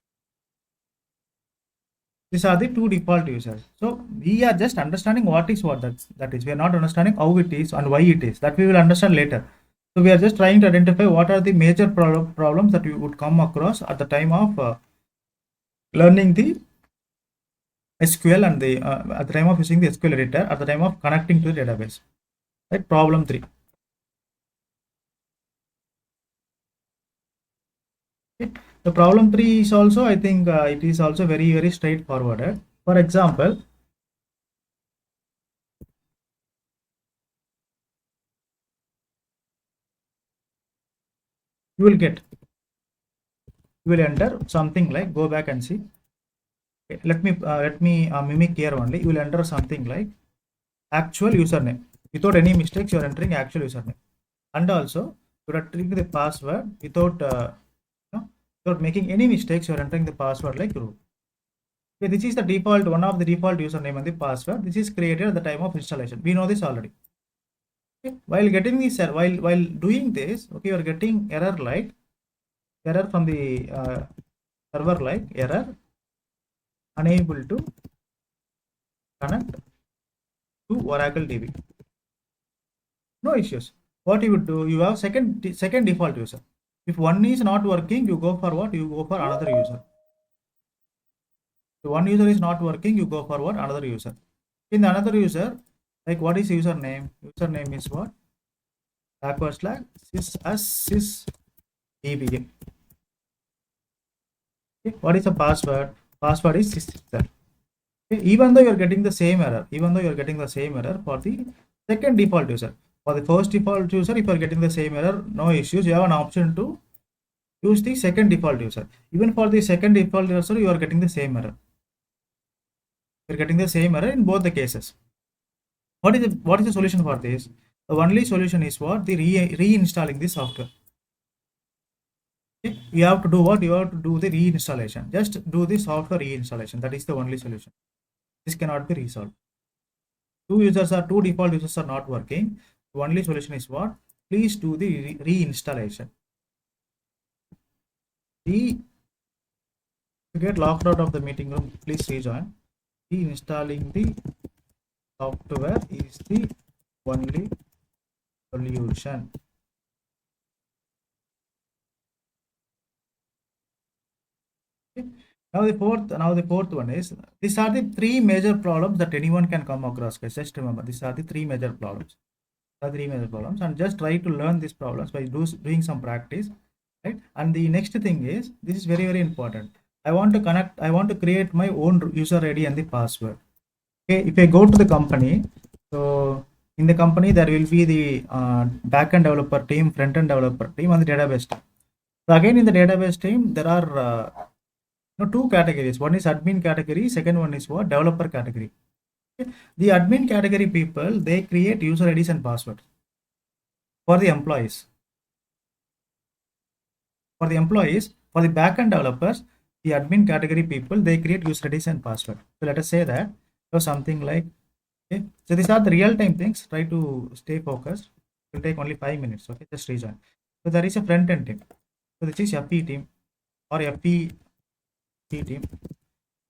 These are the two default users. So we are just understanding what is that is. We are not understanding how it is and why it is. That we will understand later. So we are just trying to identify what are the major problems that we would come across at the time of learning the SQL and the at the time of using the SQL editor, at the time of connecting to the database. Right? Problem 3. Okay. The problem 3 is also, I think it is also very straightforward. For example, you will enter something like, go back and see. Okay, let me mimic here only. You will enter something like actual username. Without any mistakes, you are entering actual username, and also you are entering the password without without making any mistakes. You are entering the password like root. Okay, this is the default, one of the default username and the password. This is created at the time of installation. We know this already. Okay. While getting this, while doing this, okay, you are getting error from the server like error unable to connect to Oracle DB. No issues. What you would do, you have second default user. If one is not working, you go for what? You go for another user. If one user is not working, you go for what? Another user. In the another user, like what is username? Username is what? Backward slash sys DBA. Okay. What is the password? Password is sys. Okay. Even though you are getting the same error, for the second default user. For the first default user, if you are getting the same error, no issues. You have an option to use the second default user. Even for the second default user, you are getting the same error. You are getting the same error in both the cases. What is the solution for this? The only solution is what? The reinstalling the software. Okay. You have to do what? You have to do the reinstallation. Just do the software reinstallation. That is the only solution. This cannot be resolved. Two default users are not working. The only solution is what? Please do the reinstallation. To get locked out of the meeting room, please rejoin. Reinstalling the software is the only solution. Reinstalling the software is the only solution. Reinstalling the software is the only solution. Reinstalling the software is the only solution. Reinstalling the software is the only solution. Reinstalling the software is the only solution. Reinstalling the software is the only solution. Reinstalling the software is the only solution. Okay. Now the fourth one is, these are the three major problems that anyone can come across, guys. Just remember, these are the three major problems. Three major problems, and just try to learn these problems by doing some practice, right? And the next thing is, this is very, very important. I want to create my own user ID and the password. Okay, if I go to the company, so in the company there will be the backend developer team, front-end developer team, and the database team. So again, in the database team there are two categories. One is admin category, second one is what, developer category. Okay. The admin category people, they create user IDs and passwords for the employees. For the backend developers, the admin category people, they create user IDs and password. So let us say that, so something like, okay, so these are the real-time things. Try to stay focused. It will take only 5 minutes. Okay, just rejoin. So there is a front-end team. So this is FE team or FE team.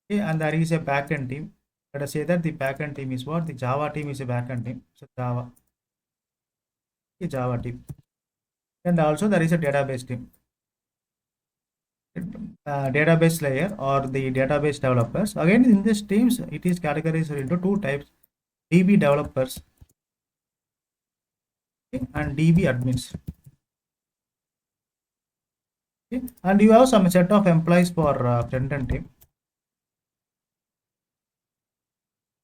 Okay, and there is a backend team. Let us say that the backend team is what? The Java team is a backend team. So Java, okay, Java team. And also there is a database team. Database layer or the database developers. Again, in these teams, it is categorized into two types: DB developers, okay, and DB admins. Okay. And you have some set of employees for front-end team.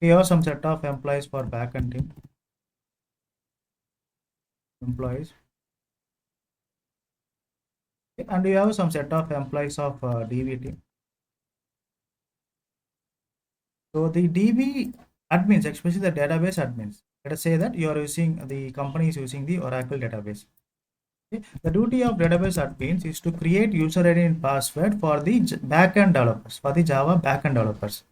You have some set of employees for back-end team. Employees. Okay. And you have some set of employees of DB team. So the DB admins, especially the database admins, let us say that you are using, the company is using the Oracle database. Okay. The duty of database admins is to create user ID and password for the backend developers, for the Java backend developers,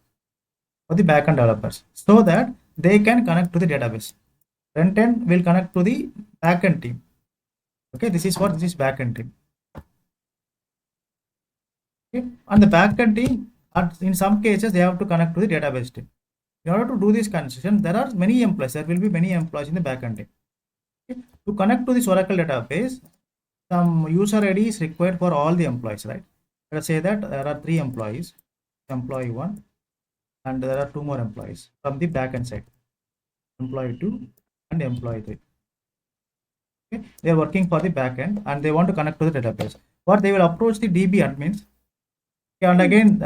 so that they can connect to the database. Front end will connect to the backend team. Okay, this is what, this is backend team. Okay, and the backend team, in some cases, they have to connect to the database team. In order to do this connection, there are many employees. There will be many employees in the backend team. Okay. To connect to this Oracle database, some user ID is required for all the employees, right? Let us say that there are 3 employees, employee 1, and there are 2 more employees from the backend side, employee 2 and employee 3. Okay. They are working for the backend and they want to connect to the database. What they will approach the DB admins, okay, and again,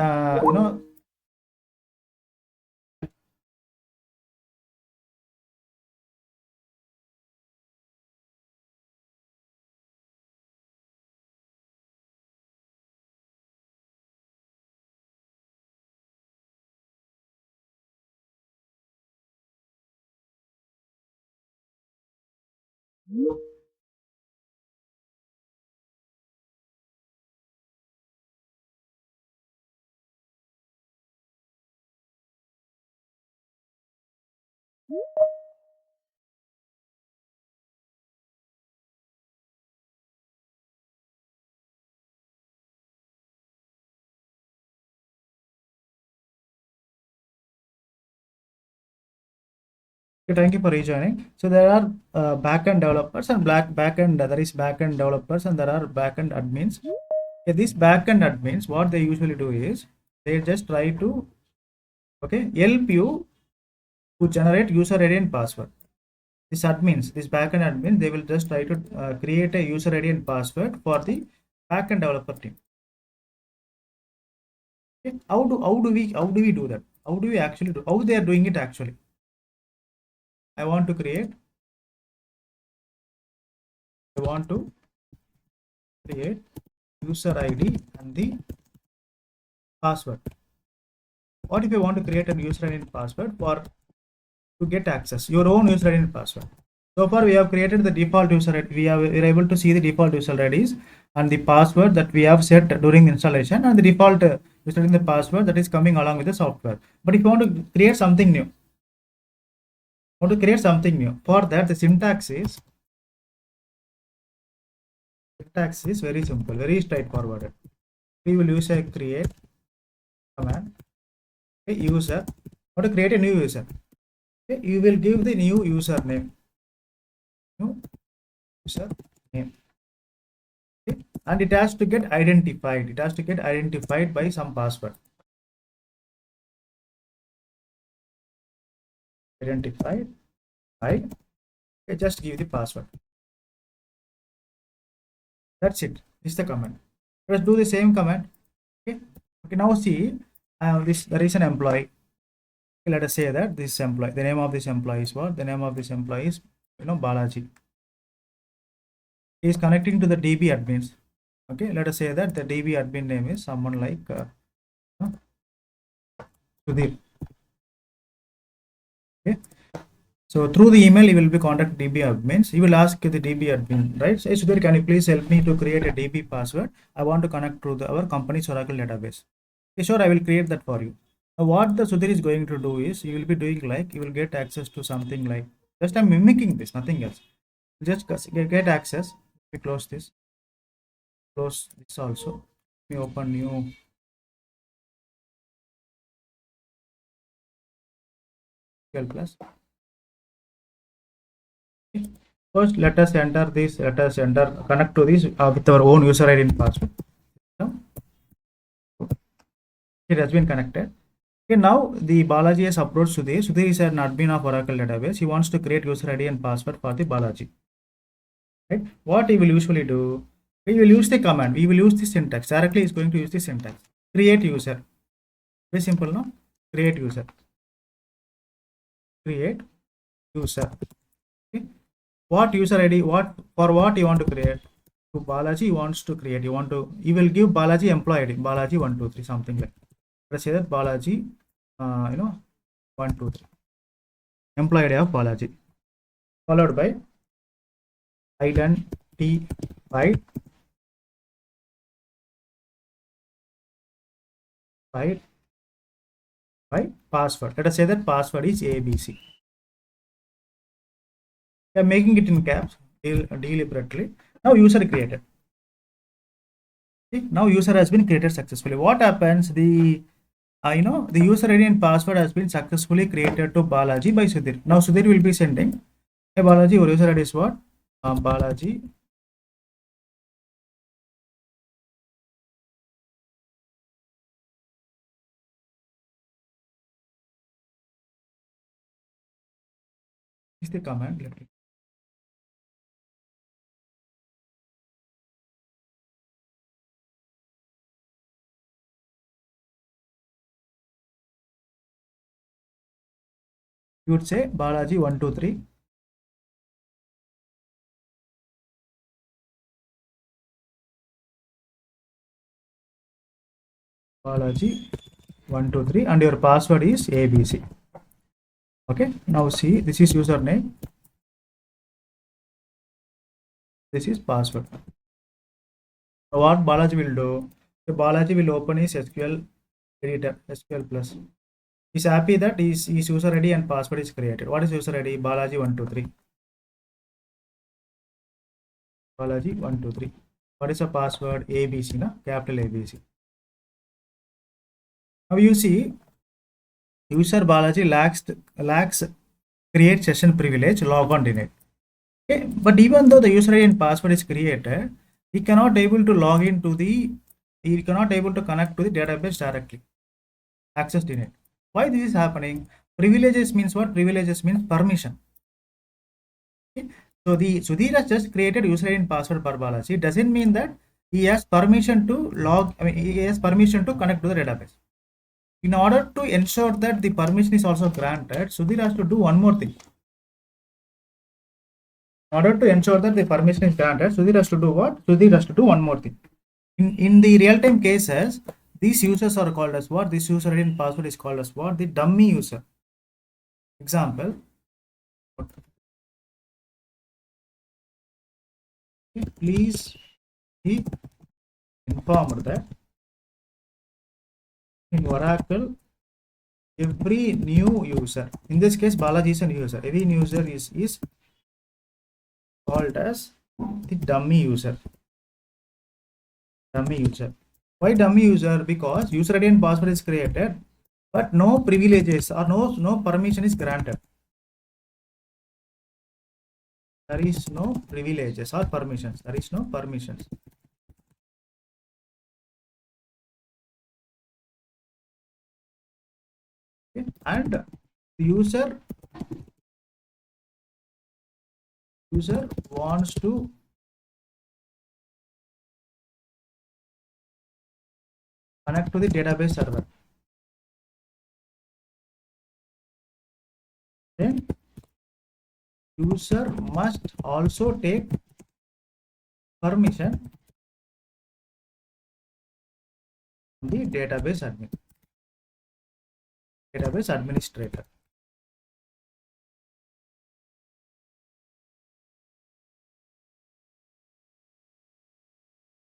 okay, thank you for rejoining. So there are backend developers and backend, there is backend developers and there are backend admins. Okay, these backend admins, what they usually do is they just try to, okay, help you to generate user ID and password. This admins, this backend admin, they will just try to create a user ID and password for the backend developer team. Okay. How do we do that? How do we actually do? How they are doing it actually? I want to create user ID and the password. What if you want to create a user ID and password for to get access your own user ID and password? So far we have created the default user ID. We are able to see the default user IDs and the password that we have set during installation, and the default user ID and the password that is coming along with the software. But if you want to create something new, for that the syntax is very simple, very straightforward. We will use a create command. Okay, user, want to create a new user. Okay, you will give the new user name. Okay. and it has to get identified. It has to get identified by some password. Identified by, okay, just give the password. That's it. This is the command. Let's do the same command. Okay. Okay. Now see, there is an employee. Okay, let us say that this employee, the name of this employee is what? The name of this employee is, Balaji. He is connecting to the DB admins. Okay. Let us say that the DB admin name is someone like Sudhir. Okay. So through the email, he will be contact DB admins. He will ask the DB admin, right? Say, Sudhir, can you please help me to create a DB password? I want to connect to our company's Oracle database. Okay, sure, I will create that for you. Now, what the Sudhir is going to do is, he will be doing like, he will get access to something like, just I'm mimicking this, nothing else. Just get access. We close this. Close this also. We open new SQL Class. First, let us enter this. Let us connect to this with our own user ID and password. It has been connected. Okay, now the Balaji has approached Sudhir. Sudhir is an admin of Oracle database. He wants to create user ID and password for the Balaji. Right? What he will usually do? We will use the command. We will use the syntax. Directly is going to use the syntax. Create user. Very simple, no? Create user. Create user. Okay. What user ID? For what you want to create? To Balaji, you wants to create. You will give Balaji employee ID. Balaji 123 something like. Let's say that Balaji, 123. Employee ID of Balaji. Followed by identified by password. Let us say that password is ABC. I am making it in caps deliberately. Now user created. See, now user has been created successfully. What happens? The user ID and password has been successfully created to Balaji by Sudhir. Now Sudhir will be sending, hey Balaji, your user ID is what? Balaji. Is the command. Let me. You would say Balaji 123. Balaji 123 and your password is ABC. Okay, now see, this is username, this is password. So what Balaji will do? So Balaji will open his SQL editor, SQL Plus. He's happy that his user ID and password is created. What is user ID? Balaji 123. Balaji 123. What is the password? ABC, na? Capital ABC. Now you see, user Balaji lacks create session privilege, log on denied. Okay, but even though the user ID and password is created, he cannot able to log into he cannot able to connect to the database directly. Access denied. Why this is happening? Privileges means what? Privileges means permission. Okay. So the Sudhir has just created user ID and password for Balaji. It doesn't mean that he has permission to he has permission to connect to the database. In order to ensure that the permission is also granted, Sudhir has to do one more thing. In order to ensure that the permission is granted, Sudhir has to do what? Sudhir has to do one more thing. In the real-time cases, these users are called as what? This user ID and password is called as what? The dummy user. Example. Please be informed that in Oracle, every new user, in this case, Balaji is a new user. Every new user is called as the dummy user. Dummy user. Why dummy user? Because user ID and password is created, but no privileges or no permission is granted. There is no privileges or permissions. There is no permissions. and the user wants to connect to the database server, then user must also take permission from the database administrator.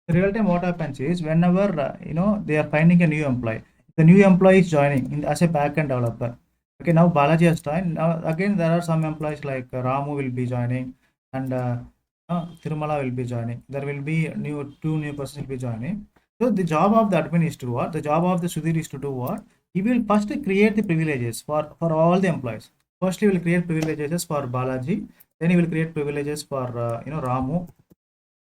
In real time, what happens is whenever they are finding a new employee, the new employee is joining as a backend developer. Okay, now Balaji has joined. Now again, there are some employees like Ramu will be joining, and Tirumala will be joining. There will be two new persons will be joining. So the job of the admin is to what? The job of the Sudhir is to do what? He will first create the privileges for all the employees. First, he will create privileges for Balaji. Then he will create privileges for Ramu.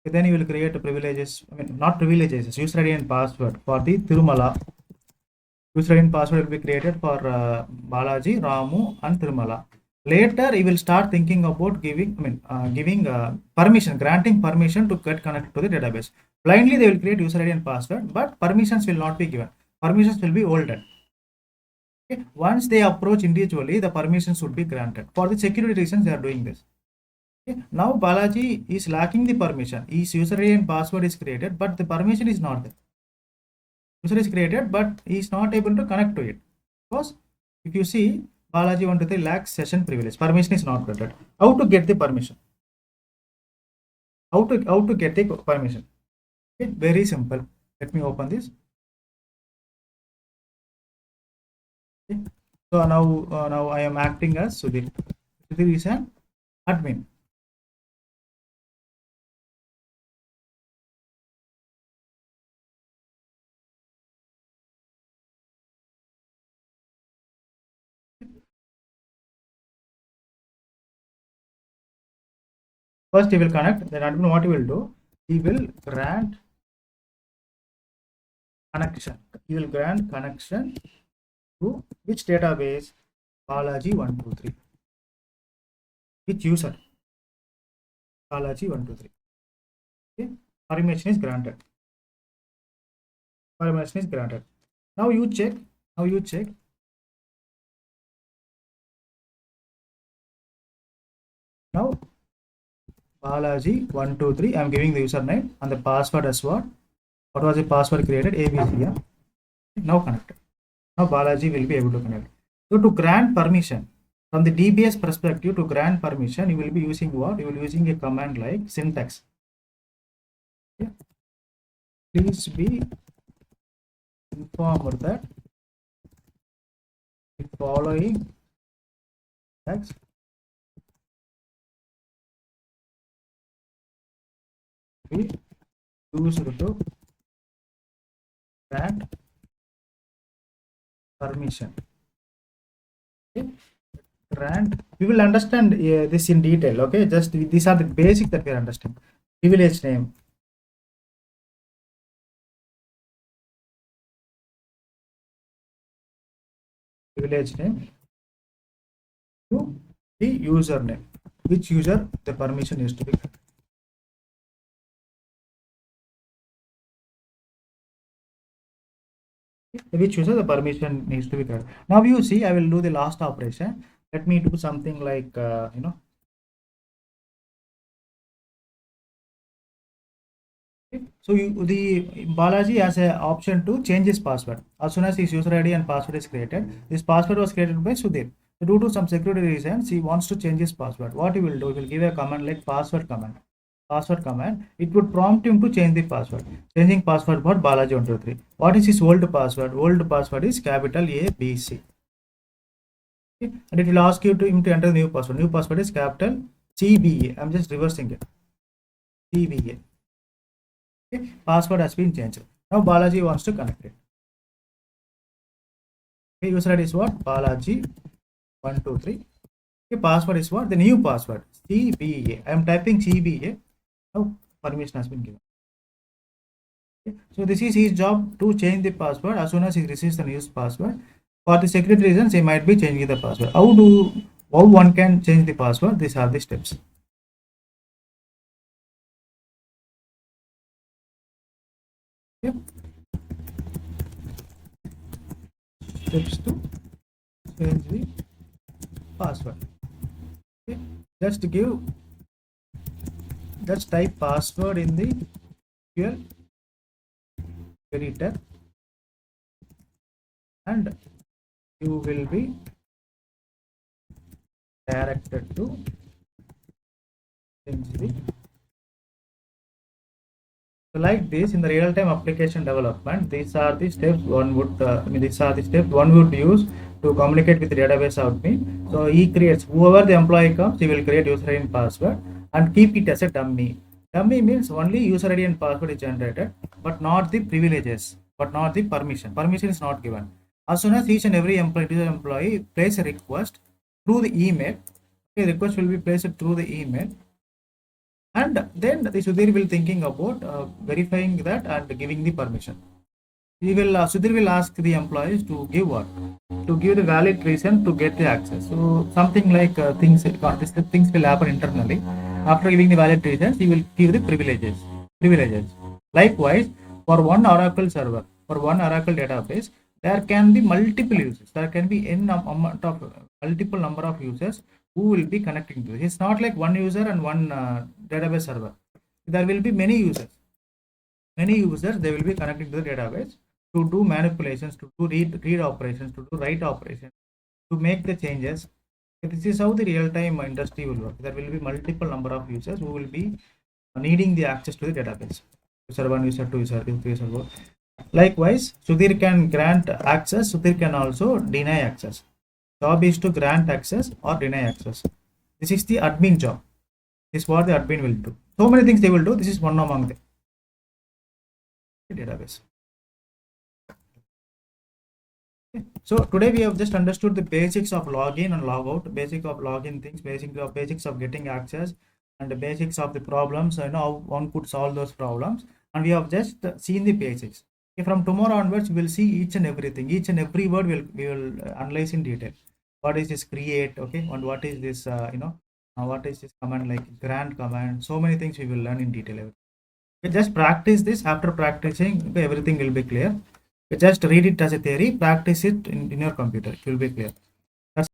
Then you will create privileges, not privileges, user ID and password for the Tirumala. User ID and password will be created for Balaji, Ramu, and Tirumala. Later, you will start thinking about giving permission, granting permission to get connected to the database. Blindly, they will create user ID and password, but permissions will not be given. Permissions will be older. Okay? Once they approach individually, the permissions would be granted. For the security reasons, they are doing this. Okay. Now Balaji is lacking the permission. His user ID and password is created, but the permission is not there. User is created, but he is not able to connect to it. Because if you see, Balaji 123 lacks session privilege. Permission is not granted. How to get the permission? How to get the permission? Okay, very simple. Let me open this. Okay. So now I am acting as Sudhir. Sudhir is an admin. First he will connect, then admin what he will do? He will grant connection. He will grant connection to which database? Balaji 123. Which user? Balaji 123. Okay. Permission is granted. Permission is granted. Now you check. Now Balaji 123. I am giving the username and the password as what? What was the password created? ABC. Yeah? Now connected. Now Balaji will be able to connect. So to grant permission, from the DBS perspective, to grant permission, you will be using what? You will be using a command like syntax. Okay. Please be informed that the following text be used to grant permission. Okay. Grant. We will understand this in detail. Okay, just these are the basic that we are understanding. Privilege name. Privilege name to the username. Which user the permission is to be granted. Which user the permission needs to be granted. Now you see, I will do the last operation. Let me do something like So the Balaji has an option to change his password. As soon as his user ID and password is created, this password was created by Sudhir. So due to some security reasons, he wants to change his password. What he will do, he will give a command like password command. Password command. It would prompt him to change the password. Changing password for Balaji 123. What is his old password? Old password is capital A B C. Okay. And it will ask you to enter the new password. New password is capital CBA. I'm just reversing it. CBA. Okay. Password has been changed. Now Balaji wants to connect it. Okay, user ID is what? Balaji 123. Okay, password is what? The new password CBA. I am typing CBA. Now permission has been given. Okay. So this is his job to change the password. As soon as he receives the new password, For the security reasons, he might be changing the password. How one can change the password? These are the steps. Okay. Steps to change the password. Okay. Just type password in the SQL editor, and you will be directed to change the. So like this, in the real-time application development, these are the steps one would these are the steps one would use to communicate with the database admin. So he creates, whoever the employee comes, he will create user ID and password and keep it as a dummy. Dummy means only user ID and password is generated, but not the privileges, but not the permission. Permission is not given. As soon as each and every employee place a request through the email, okay, the request will be placed through the email, and then the Sudhir will thinking about verifying that and giving the permission. Sudhir will ask the employees to give what? To give the valid reason to get the access. So something like things will happen internally. After giving the valid reasons, he will give the privileges. Privileges. Likewise, for one Oracle server, for one Oracle database, there can be multiple users. There can be n amount of multiple number of users who will be connecting to it. It's not like one user and one database server. There will be many users. Many users, they will be connecting to the database to do manipulations, to do read operations, to do write operations, to make the changes. This is how the real-time industry will work. There will be multiple number of users who will be needing the access to the database. User 1, user 2, user 3, user 4. Likewise, Sudhir can grant access, Sudhir can also deny access. Job is to grant access or deny access. This is the admin job. This is what the admin will do. So many things they will do. This is one among them. Database. Okay. So today we have just understood the basics of login and logout, basic of login things, basics of getting access, and the basics of the problems. How one could solve those problems, and we have just seen the basics. Okay, from tomorrow onwards, we will see each and everything. Each and every word we will analyze in detail. What is this create? Okay, and what is this? What is this command like grant command? So many things we will learn in detail. Okay, just practice this. After practicing, okay, everything will be clear. Just read it as a theory, practice it in your computer, it will be clear.